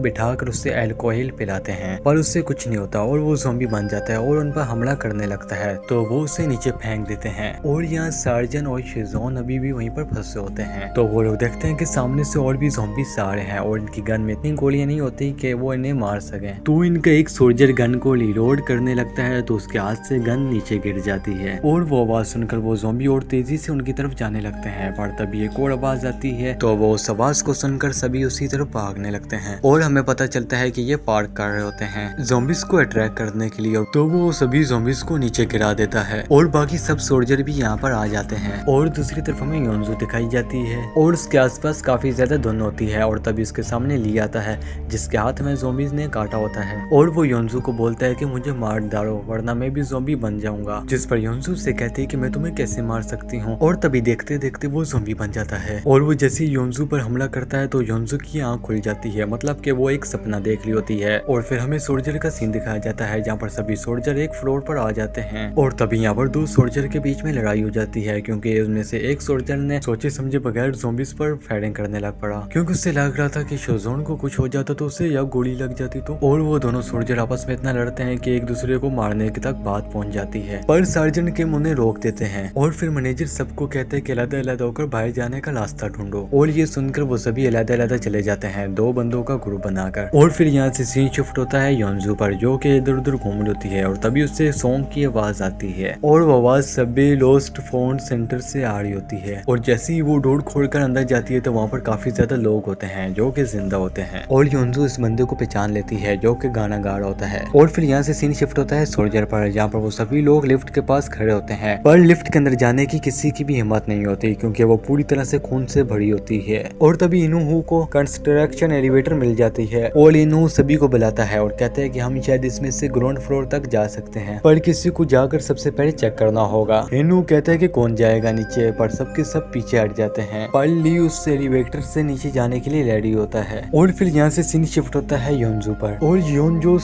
बिठाकर उससे अल्कोहल पिलाते हैं पर उससे कुछ नहीं होता और वो ज़ॉम्बी बन जाता है और उन पर हमला करने लगता है, तो वो उसे नीचे फेंक देते हैं। और यहाँ सार्जन और शिजोन अभी भी वहीं पर फंसे होते हैं, तो वो लोग देखते हैं कि सामने से और भी ज़ॉम्बीज आ रहे हैं और इनकी गन में इतनी गोलियां नहीं होती कि वो इन्हें मार सके। तो इनका एक सोल्जर गन को रिलोड करने लगता है तो उसके हाथ से गन नीचे गिर जाती है और वो आवाज सुनकर वो ज़ॉम्बी और तेजी से उनकी तरफ जाने लगते हैं। पर तभी एक और आवाज आती है, तो वो उस आवाज को सुनकर सभी उसी तरफ भागने लगते हैं और हमें पता चलता है कि ये पार्क कर रहे होते हैं ज़ॉम्बीज को अट्रैक्ट करने के लिए। तो वो सभी ज़ॉम्बीज को नीचे गिरा देता है और बाकी सब सोल्जर भी यहाँ पर आ जाते हैं। और दूसरी तरफ हमें योनजू दिखाई जाती है और उसके आसपास काफी ज्यादा धुंध होती है और तभी उसके सामने ली आता है जिसके हाथ में ज़ॉम्बीज ने काटा होता है और वो योनजू को बोलता है कि मुझे मुझे मार डालो वरना मैं भी ज़ॉम्बी बन जाऊंगा। जिस पर योंजू से कहती है कि मैं तुम्हें कैसे मार सकती हूँ, और तभी देखते देखते वो ज़ॉम्बी बन जाता है। और वो जैसे ही योंजू पर हमला करता है तो योंजू की आंख खुल जाती है, मतलब कि वो एक सपना देख ली होती है। और फिर हमें सोल्जर का सीन दिखाया जाता है जहाँ पर सभी सोल्जर एक फ्लोर पर आ जाते हैं। और तभी यहाँ पर दो सोल्जर के बीच में लड़ाई हो जाती है, क्योंकि उनमें से एक सोल्जर ने सोचे समझे बगैर ज़ॉम्बीज पर फायरिंग करने लग पड़ा, क्योंकि उससे लग रहा था कि शोज़ोन को कुछ हो जाता तो उसे या गोली लग जाती तो। और वो दोनों सोल्जर आपस में इतना लड़ते हैं कि एक दूसरे को मारने की तक बात पहुंच जाती है, पर सार्जेंट किम उन्हें रोक देते हैं। और फिर मैनेजर सबको कहते हैं कि अलग-अलग होकर बाहर जाने का रास्ता ढूंढो। और ये सुनकर वो सभी अलग-अलग चले जाते हैं, दो बंदों का ग्रुप बनाकर। और फिर यहाँ से सीन शिफ्ट होता है योंजू पर, जो कि इधर उधर घूम रही होती है। और तभी उससे सॉन्ग की आवाज आती है, और वो आवाज सभी लॉस्ट फोन सेंटर से आ रही होती है। और जैसे ही वो डोर खोलकर अंदर जाती है तो वहाँ पर काफी ज्यादा लोग होते हैं जो कि जिंदा होते हैं। और योंजू इस बंदे को पहचान लेती है जो कि गाना गा रहा होता है। और फिर यहाँ से सीन शिफ्ट होता है सोल्जर पर, जहाँ पर वो सभी लोग लिफ्ट के पास खड़े होते हैं, पर लिफ्ट के अंदर जाने की किसी की भी हिम्मत नहीं होती, क्योंकि वो पूरी तरह से खून से भरी होती है। और तभी इनू को कंस्ट्रक्शन एलिवेटर मिल जाती है, और इनू सभी को बुलाता है और कहते हैं कि हम शायद इसमें से ग्राउंड फ्लोर तक जा सकते हैं, पर किसी को जाकर सबसे पहले चेक करना होगा। इनू कहता है कि कौन जाएगा नीचे, पर सबके सब पीछे हट जाते हैं। पर ली उस एलिवेटर से नीचे जाने के लिए रेडी होता है। और फिर यहाँ से सीन शिफ्ट होता है योंजू पर, और योंजू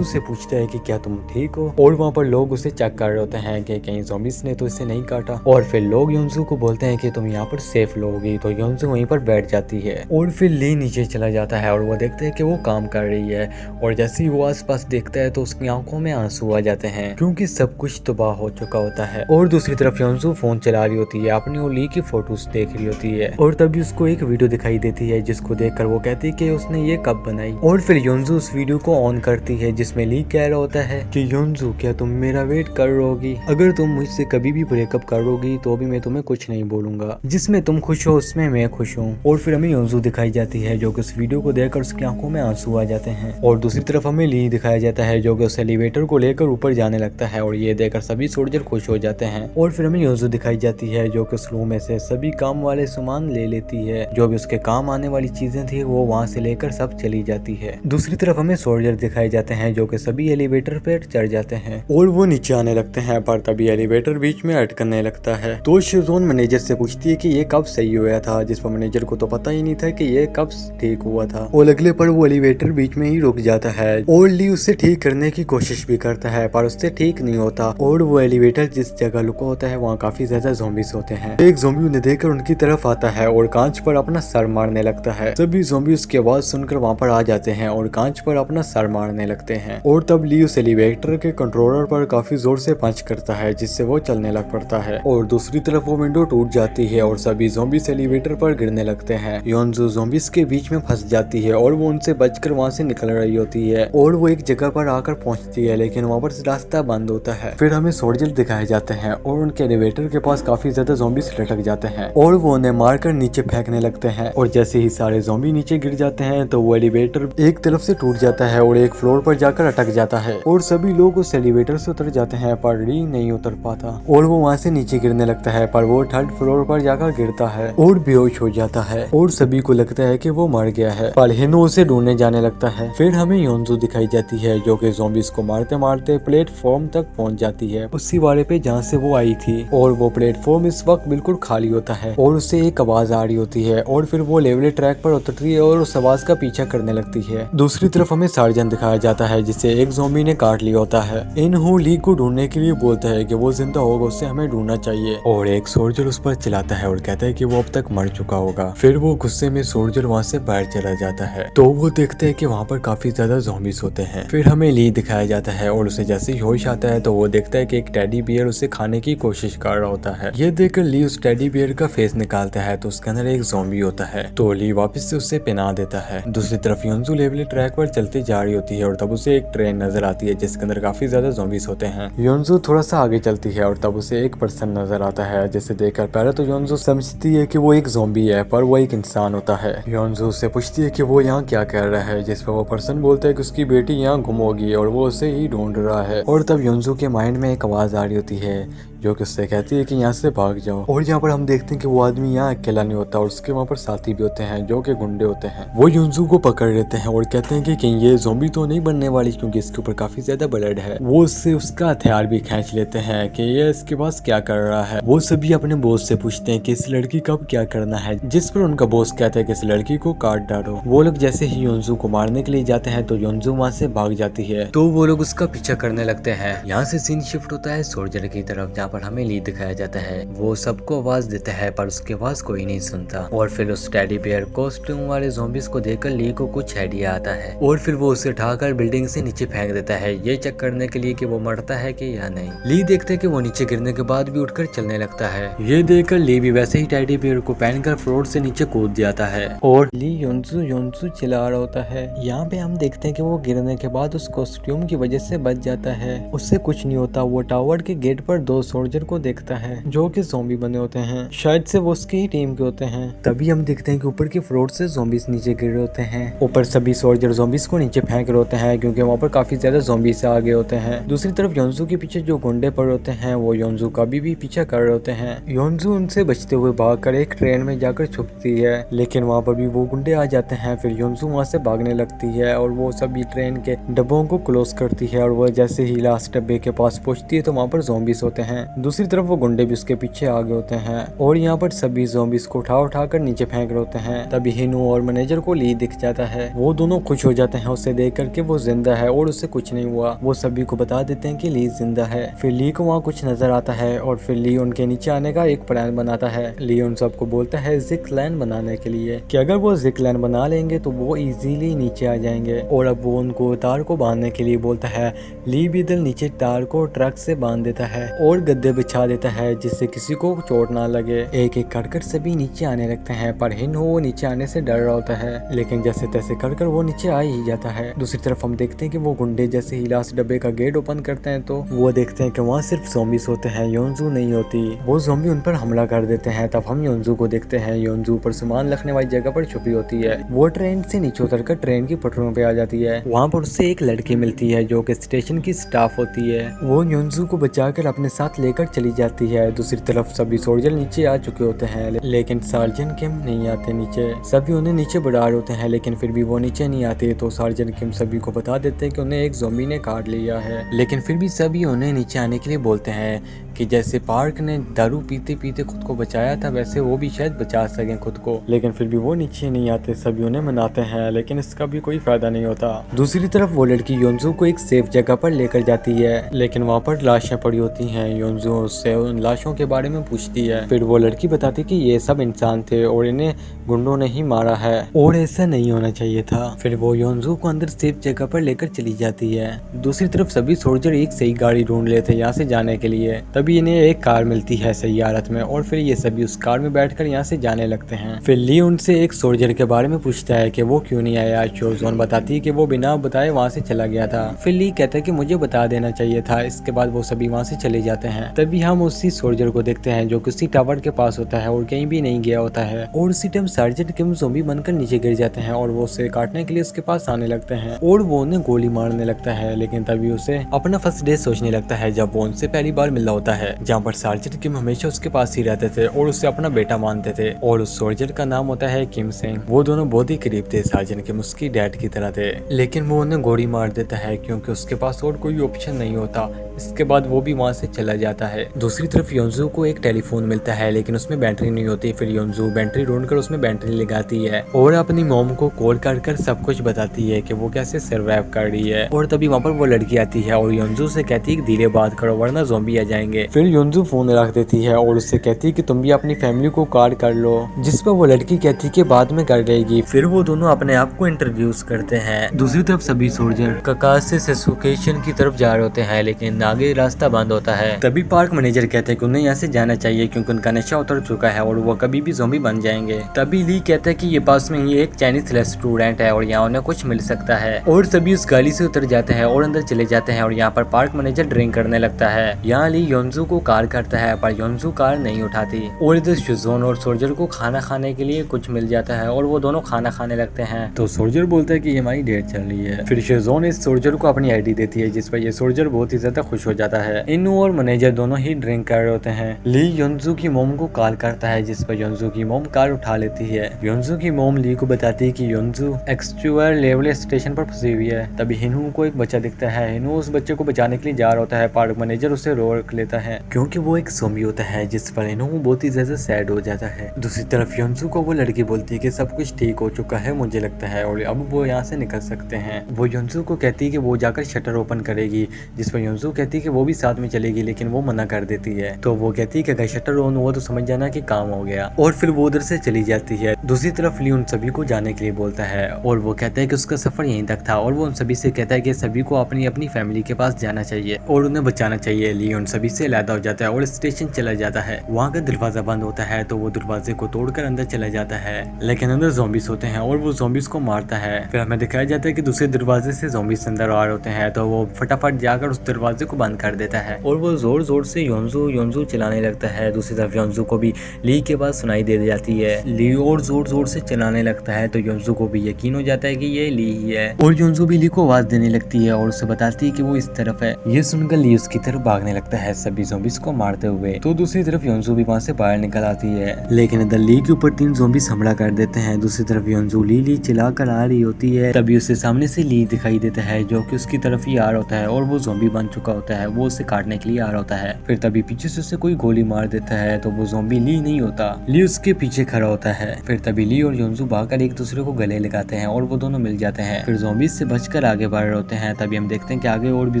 से पूछता है कि क्या तुम ठीक हो। और वहाँ पर लोग उसे चेक कर रहे होते हैं कि कहीं ज़ॉम्बीज़ ने तो इसे नहीं काटा। और फिर लोग योंजू को बोलते हैं कि तुम यहाँ पर सेफ लोगी, तो योंजू वहीं पर बैठ जाती है। और फिर ली नीचे चला जाता है, और वो देखते हैं कि वो काम कर रही है। और जैसे ही वो आसपास देखता है तो उसकी आंखों में आंसू आ जाते हैं, क्योंकि सब कुछ तबाह हो चुका होता है। और दूसरी तरफ योंजू फोन चला रही होती है, अपनी और ली की फोटोज देख रही होती है। और तभी उसको एक वीडियो दिखाई देती है, जिसको देखकर वो कहती है कि उसने ये कब बनाई। और फिर योंजू उस वीडियो को ऑन करती है, जिसमें ली कह रहा होता है कि योंजू क्या तुम मेरा वेट कर रहोगी, अगर तुम मुझसे कभी भी ब्रेकअप करोगी तो भी मैं तुम्हें कुछ नहीं बोलूंगा, जिसमें तुम खुश हो उसमें मैं खुश हूँ। और फिर हमें योंजू दिखाई जाती है जो कि उस वीडियो को देखकर उसकी आंखों में आंसू आ जाते हैं। और दूसरी तरफ हमें ली दिखाया जाता है जो कि उस एलिवेटर को लेकर ऊपर जाने लगता है, और ये देखकर सभी सोल्जर खुश हो जाते हैं। और फिर हमें योंजू दिखाई जाती है जो कि उस रूम में से सभी काम वाले सामान ले लेती है, जो भी उसके काम आने वाली चीजें थी वो वहाँ से लेकर सब चली जाती है। दूसरी तरफ हमें सोल्जर दिखाए जाते हैं जो कि सभी एलिवेटर पर चढ़ जाते हैं और वो नीचे आने लगते हैं, पर तभी एलिवेटर बीच में अटकने लगता है। तो शोज़ोन मैनेजर से पूछती है कि ये कब सही हुआ था, जिस पर मैनेजर को तो पता ही नहीं था कि ये कब ठीक हुआ था। और अगले पर वो एलिवेटर बीच में ही रुक जाता है, और ली उसे ठीक करने की कोशिश भी करता है, पर उससे ठीक नहीं होता। और वो एलिवेटर जिस जगह लुका होता है वहाँ काफी ज्यादा ज़ॉम्बीज़ होते हैं। एक ज़ॉम्बी उन्हें देखकर उनकी तरफ आता है और कांच पर अपना सर मारने लगता है। सभी ज़ॉम्बी उसकी आवाज सुनकर वहाँ पर आ जाते हैं और कांच पर अपना सर मारने लगते हैं। और तब ली उस एलिवेटर के कंट्रोलर पर काफी जोर से पंच करता है, जिससे वो चलने लग पड़ता है। और दूसरी तरफ वो विंडो टूट जाती है और सभी ज़ॉम्बीज़ एलिवेटर पर गिरने लगते हैं। योंजू ज़ॉम्बीज़ के बीच में फंस जाती है और वो उनसे बचकर वहाँ से निकल रही होती है, और वो एक जगह पर आकर पहुँचती है, लेकिन वहाँ पर रास्ता बंद होता है। फिर हमें सोल्जर दिखाए जाते हैं और उनके एलिवेटर के पास काफी ज्यादा ज़ॉम्बीज़ लटक जाते हैं और वो उन्हें मारकर नीचे फेंकने लगते हैं। और जैसे ही सारे ज़ॉम्बी नीचे गिर जाते हैं तो वो एलिवेटर एक तरफ से टूट जाता है और एक फ्लोर पर जाकर अटक जाता है, और सभी लोग उस एलिवेटर से उतर जाते हैं, पर ली नहीं उतर पाता और वो वहाँ से नीचे गिरने लगता है, पर वो थर्ड फ्लोर पर जाकर गिरता है और बेहोश हो जाता है और सभी को लगता है कि वो मर गया है। पर हिनो उसे ढूंढने जाने लगता है। फिर हमें योंजू दिखाई जाती है जो कि ज़ॉम्बीज़ को मारते मारते प्लेटफॉर्म तक पहुंच जाती है, उसी वाले पे जहाँ से वो आई थी। और वो प्लेटफॉर्म इस वक्त बिल्कुल खाली होता है और उससे एक आवाज आ रही होती है, और फिर वो लेवल ट्रैक पर उतरती है और उस आवाज का पीछा करने लगती है। दूसरी तरफ हमें सार्जन दिखाया जाता है जिसे एक ज़ॉम्बी ने काट लिया होता है। इनहू ली को ढूंढने के लिए बोलता है कि वो जिंदा होगा, उससे हमें ढूंढना चाहिए। और एक सोल्जर उस पर चिल्लाता है और कहता है कि वो अब तक मर चुका होगा। फिर वो गुस्से में सोल्जर वहाँ से बाहर चला जाता है, तो वो देखते हैं कि वहाँ पर काफी ज्यादा ज़ॉम्बीज़ होते हैं। फिर हमें ली दिखाया जाता है और उसे जैसे ही होश आता है तो वो देखता है कि एक टेडी बियर उसे खाने की कोशिश कर रहा होता है। ये देखकर ली उस टेडी बियर का फेस निकालता है तो उसके अंदर एक ज़ॉम्बी होता है, तो ली वापस से उसे पहना देता है। दूसरी तरफ योंजू लेवल ट्रैक पर चलती जा रही होती है और तब उसे एक ट्रेन नजर आती है जिसके अंदर काफी ज्यादा ज़ॉम्बीज़ होते हैं। योंजू थोड़ा सा आगे चलती है और तब उसे एक पर्सन नजर आता है, जिसे देखकर पहले तो योंजू समझती है कि वो एक ज़ॉम्बी है, पर वो एक इंसान होता है। योंजू उससे पूछती है कि वो यहाँ क्या कर रहा है, जिस पर वो पर्सन बोलता है कि उसकी बेटी यहाँ गुम होगी और वो उसे ही ढूंढ रहा है। और तब योंजू के माइंड में एक आवाज आ रही होती है, जो कि उससे कहती है कि यहाँ से भाग जाओ। और यहाँ पर हम देखते हैं कि वो आदमी यहाँ अकेला नहीं होता और उसके वहाँ पर साथी भी होते हैं जो कि गुंडे होते हैं। वो युनजू को पकड़ लेते हैं और कहते हैं कि कहीं ये ज़ॉम्बी तो नहीं बनने वाली, क्योंकि इसके ऊपर काफी ज्यादा ब्लड है। वो उससे उसका हथियार भी खींच लेते हैं कि ये इसके पास क्या कर रहा है। वो सभी अपने बॉस से पूछते हैं कि इस लड़की का क्या करना है, जिस पर उनका बॉस कहता है कि इस लड़की को काट डालो। वो लोग जैसे ही योनजू को मारने के लिए जाते हैं तो योनजू वहाँ से भाग जाती है, तो वो लोग उसका पीछा करने लगते हैं। यहाँ से सीन शिफ्ट होता है सोल्जर की तरफ, जहाँ पर हमें ली दिखाया जाता है। वो सबको आवाज देता है पर उसकी आवाज कोई नहीं सुनता। और फिर उस टेडी बेयर कॉस्ट्यूम वाले ज़ॉम्बीज़ को देखकर ली को कुछ आइडिया आता है और फिर वो उसे उठाकर बिल्डिंग से नीचे फेंक देता है, ये चेक करने के लिए कि वो मरता है कि या नहीं। ली देखते है कि वो नीचे गिरने के बाद भी उठकर चलने लगता है। ये देखकर ली भी वैसे ही टेडी बेयर को पहनकर फ्लोर से नीचे कूद जाता है और ली योनजू योनजू चिल्ला रहा होता है। यहाँ पे हम देखते हैं कि वो गिरने के बाद उस कॉस्ट्यूम की वजह से बच जाता है, उससे कुछ नहीं होता। वो टावर के गेट पर 2 सोल्जर को देखता है जो कि ज़ॉम्बी बने होते हैं, शायद से वो उसकी ही टीम के होते हैं। तभी हम देखते हैं कि ऊपर के फ्लोर से ज़ॉम्बीज़ नीचे गिर रहे होते हैं। ऊपर सभी सोल्जर ज़ॉम्बीज़ को नीचे फेंक रहे होते हैं क्योंकि वहाँ पर काफी ज्यादा ज़ॉम्बीज़ आ गए होते हैं। दूसरी तरफ योनजू के पीछे जो गुंडे पड़े होते हैं वो योनजू का भी पीछा कर रहे होते हैं। योनजू उनसे बचते हुए भागकर एक ट्रेन में जाकर छुपती है, लेकिन वहाँ पर भी वो गुंडे आ जाते हैं। फिर योनजू वहाँ से भागने लगती है और वो सभी ट्रेन के डब्बों को क्लोज करती है और वो जैसे ही लास्ट डब्बे के पास पहुंचती है तो वहाँ पर ज़ॉम्बीज़ होते हैं। दूसरी तरफ वो गुंडे भी उसके पीछे आ गए होते हैं और यहाँ पर सभी ज़ॉम्बीज़ को उठा कर नीचे फेंक रहे होते हैं। तभी हिनू और मैनेजर को ली दिख जाता है। वो दोनों खुश हो जाते हैं उसे देख करके वो जिंदा है और उससे कुछ नहीं हुआ। वो सभी को बता देते हैं कि ली जिंदा है। फिर ली को वहाँ कुछ नजर आता है और फिर ली उनके नीचे आने का एक प्लान बनाता है। ली उन सबको बोलता है जिक लाइन बनाने के लिए कि अगर वो जिक लाइन बना लेंगे तो वो इजीली नीचे आ जाएंगे। और अब वो उनको तार को बांधने के लिए बोलता है। ली भी दिल नीचे तार को ट्रक से बांध देता है और गद्दे बिछा देता है जिससे किसी को चोट ना लगे। एक एक कर सभी नीचे आने लगते हैं पर हिन वो नीचे आने से डर रहा होता है, लेकिन जैसे तैसे कर वो नीचे आ ही जाता है। दूसरी तरफ हम देखते हैं कि वो गुंडे जैसे ही लास्ट डब्बे का गेट ओपन करते हैं तो वो देखते हैं कि वहाँ सिर्फ ज़ॉम्बीज़ होते हैं, योनजू नहीं होती। वो ज़ॉम्बी उन पर हमला कर देते हैं। तब हम योनजू को देखते हैं। योनजू पर सामान रखने वाली जगह पर छुपी होती है। वो ट्रेन से नीचे उतरकर ट्रेन की पटरियों पे आ जाती है। वहाँ पर उससे एक लड़की मिलती है जो कि स्टेशन की स्टाफ होती है। वो योनजू को बचाकर अपने साथ लेकर चली जाती है। दूसरी तरफ सभी सोल्जर नीचे आ चुके होते हैं, लेकिन सार्जेंट किम नहीं आते नीचे। सभी उन्हें नीचे बुला रहे होते हैं लेकिन फिर भी वो नीचे नहीं आते। तो सार्जेंट किम सभी को बता देते हैं कि उन्हें एक ज़ॉम्बी ने काट लिया है, लेकिन फिर भी सभी उन्हें नीचे आने के लिए बोलते हैं कि जैसे पार्क ने दारू पीते पीते खुद को बचाया था वैसे वो भी शायद बचा सकें खुद को। लेकिन फिर भी वो नीचे नहीं आते। सभी उन्हें मनाते हैं लेकिन इसका भी कोई फायदा नहीं होता। दूसरी तरफ वो लड़की योनजू को एक सेफ जगह पर लेकर जाती है, लेकिन वहाँ पर लाशें पड़ी होती हैं। योनजू उससे उन लाशों के बारे में पूछती है। फिर वो लड़की बताती कि ये सब इंसान थे और इन्हें गुंडों ने ही मारा है और ऐसा नहीं होना चाहिए था। फिर वो योनजू को अंदर सेफ जगह पर लेकर चली जाती है। दूसरी तरफ सभी सोल्जर एक सही गाड़ी ढूंढ लेते हैं यहाँ से जाने के लिए। तभी इन्हें एक कार मिलती है सही हालत में और फिर ये सभी उस कार में बैठकर यहाँ से जाने लगते हैं। फिर ली उनसे एक सोल्जर के बारे में पूछता है कि वो क्यों नहीं आया। चोजोन बताती है कि वो बिना बताए वहाँ से चला गया था। फिर ली कहता है कि मुझे बता देना चाहिए था। इसके बाद वो सभी वहाँ से चले जाते हैं। तभी हम उसी सोल्जर को देखते हैं जो किसी टावर के पास होता है और कहीं भी नहीं गया होता है। और उसी टाइम सार्जेंट किम ज़ॉम्बी बनकर नीचे गिर जाते हैं और वो उसे काटने के लिए उसके पास आने लगते हैं और वो उन्हें गोली मारने लगता है। लेकिन तभी उसे अपना फर्स्ट डे सोचने लगता है जब वो उनसे पहली बार मिला होता है, जहाँ पर सार्जेंट किम हमेशा उसके पास ही रहते थे और उसे अपना बेटा मानते थे। और उस सोल्जर का नाम होता है किम सिंह। वो दोनों बहुत ही करीब थे। सार्जेंट किम उसकी डैड की तरह थे, लेकिन वो उन्हें गोली मार देता है क्योंकि उसके पास और कोई ऑप्शन नहीं होता। इसके बाद वो भी वहाँ से चला जाता है। दूसरी तरफ योनजू को एक टेलीफोन मिलता है लेकिन उसमें बैटरी नहीं होती। फिर योनजू बैटरी ढूंढकर उसमें बैटरी लगाती है और अपनी मॉम को कॉल कर सब कुछ बताती है कि वो कैसे सर्वाइव कर रही है। और तभी वहाँ पर वो लड़की आती है और योनजू से कहती है कि धीरे बात करो वरना ज़ॉम्बी आ जाएंगे। फिर योनजू फोन रख देती है और उससे कहती है कि तुम भी अपनी फैमिली को कॉल कर लो, जिस पर वो लड़की कहती है कि बाद में कर लेगी। फिर वो दोनों अपने आप को इंट्रोड्यूस करते हैं। दूसरी तरफ सभी सोल्जर ककास से सफोकेशन की तरफ जा रहे होते हैं लेकिन आगे रास्ता बंद होता है। तभी पार्क मैनेजर कहते हैं कि उन्हें यहाँ से जाना चाहिए क्योंकि उनका नशा उतर चुका है और वो कभी भी ज़ॉम्बी बन जाएंगे। तभी ली कहता है कि ये पास में ही एक चाइनीज रेस्टोरेंट है और यहाँ उन्हें कुछ मिल सकता है। और सभी उस गाड़ी से उतर जाते हैं और अंदर चले जाते हैं और यहाँ पर पार्क मैनेजर ड्रिंक करने लगता है। यहाँ ली योनजू योंजू को कार करता है पर योंजू कार नहीं उठाती और इधर शिजोन और सोल्जर को खाना खाने के लिए कुछ मिल जाता है और वो दोनों खाना खाने लगते हैं। तो सोल्जर बोलता है कि ये हमारी डेट चल रही है। फिर शिजोन इस सोल्जर को अपनी आईडी देती है जिस पर ये सोल्जर बहुत ही ज्यादा खुश हो जाता है। इनू और मैनेजर दोनों ही ड्रिंक कर रहे होते हैं। ली योंजू की मोम को कॉल करता है जिस पर योंजू की मोम कार उठा लेती है। योंजू की मोम ली को बताती है कि योंजू एक्सट्यूअर लेवल स्टेशन पर फंसी हुई है। तभी हिनू को एक बच्चा दिखता है। हिनू उस बच्चे को बचाने के लिए जा रहा होता है पर मैनेजर उसे रोक लेता है क्योंकि वो एक ज़ॉम्बी होता है जिस पर हिनू बहुत ही ज्यादा सैड हो जाता है। दूसरी तरफ योंजू को वो लड़की बोलती है कि सब कुछ ठीक हो चुका है मुझे लगता है और अब वो यहाँ से निकल सकते हैं। वो योंजू को कहती है कि वो जाकर शटर ओपन करेगी जिस पर योंजू कहती है कि वो भी साथ में चलेगी लेकिन वो मना कर देती है। तो वो कहती है कि अगर शटर ऑन हुआ तो समझ जाना कि काम हो गया और फिर वो उधर से चली जाती है। दूसरी तरफ ली उन सभी को जाने के लिए बोलता है और वो कहता है कि उसका सफर यहीं तक था और वो उन सभी से कहता है कि सभी को अपनी अपनी फैमिली के पास जाना चाहिए और उन्हें बचाना चाहिए। ली उन सभी से अलग हो जाता है और स्टेशन चला जाता है। वहाँ का दरवाजा बंद होता है तो वो दरवाजे को तोड़कर अंदर चला जाता है लेकिन अंदर ज़ॉम्बीज़ होते हैं और वो ज़ॉम्बीज़ को मारता है। फिर हमें दिखाया जाता है कि दूसरे दरवाजे से ज़ॉम्बीज़ अंदर आ रहे होते हैं तो वो फटाफट जाकर उस दरवाजे को बंद कर देता है और वो जोर जोर से योंजू योंजू चलाने लगता है। दूसरी तरफ योंजू को भी ली के पास सुनाई दे जाती है। ली और जोर जोर से चलाने लगता है तो योंजू को भी यकीन हो जाता है कि ये ली ही है और योंजू भी ली को आवाज देने लगती है और उसे बताती है कि वो इस तरफ है। ये सुनकर ली उसकी तरफ भागने लगता है सभी ज़ॉम्बीज़ को मारते हुए। तो दूसरी तरफ योंजू भी वहाँ से बाहर निकल आती है लेकिन इधर ली के ऊपर 3 ज़ॉम्बीज़ हमला कर देते हैं। दूसरी तरफ योंजू ली चिल्ला कर आ रही होती है तभी उसे सामने से ली दिखाई देता है जो कि उसकी तरफ ही आ रहा होता है और वो ज़ॉम्बी बन चुका होता है। वो उसे काटने के लिए आ रहा होता है। फिर तभी पीछे से उसे कोई गोली मार देता है तो वो ज़ॉम्बी ली नहीं होता, ली उसके पीछे खड़ा होता है। फिर तभी ली और योंजू भागकर एक दूसरे को गले लगाते हैं और वो दोनों मिल जाते हैं। फिर ज़ॉम्बीज़ से बचकर आगे बढ़ रहे होते हैं। तभी हम देखते हैं कि आगे और भी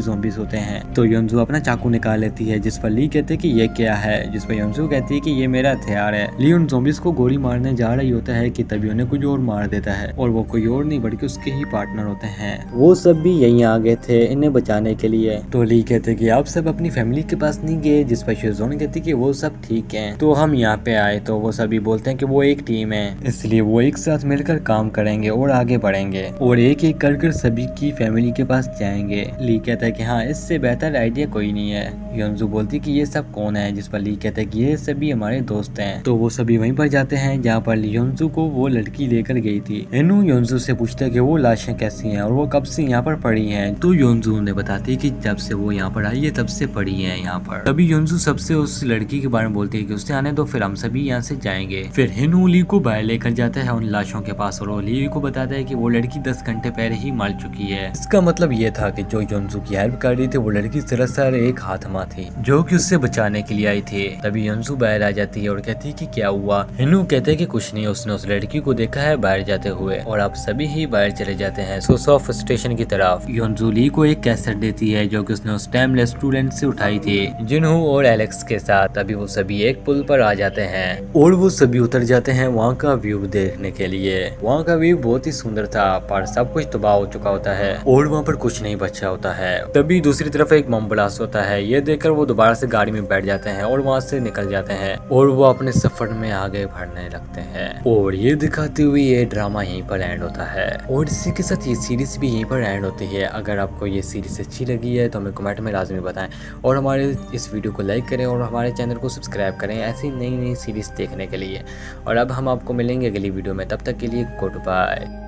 ज़ॉम्बीज़ होते हैं तो योंजू अपना चाकू निकाल लेती है जिस पर ली कहते हैं कि ये क्या है, जिस पर योंजू कहती है कि ये मेरा हथियार है। ली उन ज़ॉम्बीज़ को गोली मारने जा रही होता है कि तभी उन्हें कुछ और मार देता है और वो कोई और नहीं बल्कि उसके ही पार्टनर होते हैं। वो सब भी यहीं आ गए थे इन्हें बचाने के लिए। तो ली कहते कि आप सब अपनी फैमिली के पास नहीं गए जिस पर शिजोन कहती कि वो सब ठीक हैं तो हम यहाँ पे आए। तो वो सभी बोलते हैं कि वो एक टीम है इसलिए वो एक साथ मिलकर काम करेंगे और आगे बढ़ेंगे और एक एक कर सभी की फैमिली के पास जाएंगे। ली कहता है कि हाँ इससे बेहतर आइडिया कोई नहीं है। योंजू बोलती कि ये सब कौन है जिस पर ली कहता है कि ये सभी हमारे दोस्त हैं। तो वो सभी वहीं पर जाते हैं जहाँ पर योंजू को वो लड़की लेकर गई थी। इनू योंजू से पूछता है कि वो लाशें कैसी हैं और वो कब से यहाँ पर पड़ी हैं। तो योंजू उन्हें बताती है कि जब से वो यहाँ पर आई है तब से पड़ी है यहाँ पर। तभी योंजू सबसे उस लड़की के बारे में बोलती है कि उससे आने दो फिर हम सभी यहाँ से जाएंगे। फिर हिनू ली को बाहर लेकर जाता है उन लाशों के पास और ली को बताता है कि वो लड़की 10 घंटे पहले ही मर चुकी है। इसका मतलब ये था कि जो योंजू की हेल्प कर रही थी वो लड़की दरअसल एक हाथमा थी जो कि उससे बचाने के लिए आई थी। तभी योंजू बाहर आ जाती है और कहती है कि क्या हुआ। हिनू कहते हैं कि कुछ नहीं, उसने उस लड़की को देखा है बाहर जाते हुए और अब सभी ही बाहर चले जाते हैं सोसॉफ स्टेशन की तरफ। योंजू ली को एक कैसेट देती है जो कि उसने उस टाइम रेस्टोरेंट से उठाई थी जिन्हू और एलेक्स के साथ। तभी वो सभी एक पुल पर आ जाते हैं और वो सभी उतर जाते हैं वहाँ का व्यू देखने के लिए। वहाँ का व्यू बहुत ही सुंदर था पर सब कुछ तबाह हो चुका होता है और वहाँ पर कुछ नहीं बचा होता है। तभी दूसरी तरफ एक बम ब्लास्ट होता है। ये देखकर वो दोबारा से गाड़ी में बैठ जाते हैं और वहाँ से निकल जाते हैं और वो अपने सफर में आगे बढ़ने लगते हैं। और ये दिखाते हुए ये ड्रामा यहीं पर एंड होता है और इसी के साथ ये सीरीज भी यहीं पर एंड होती है। अगर आपको ये सीरीज अच्छी लगी है तो हमें कमेंट में लाजमी बताएं और हमारे इस वीडियो को लाइक करें और हमारे चैनल को सब्सक्राइब करें ऐसी नई नई सीरीज देखने के लिए। और अब हम आपको मिलेंगे अगली वीडियो में, तब तक के लिए गुड बाय।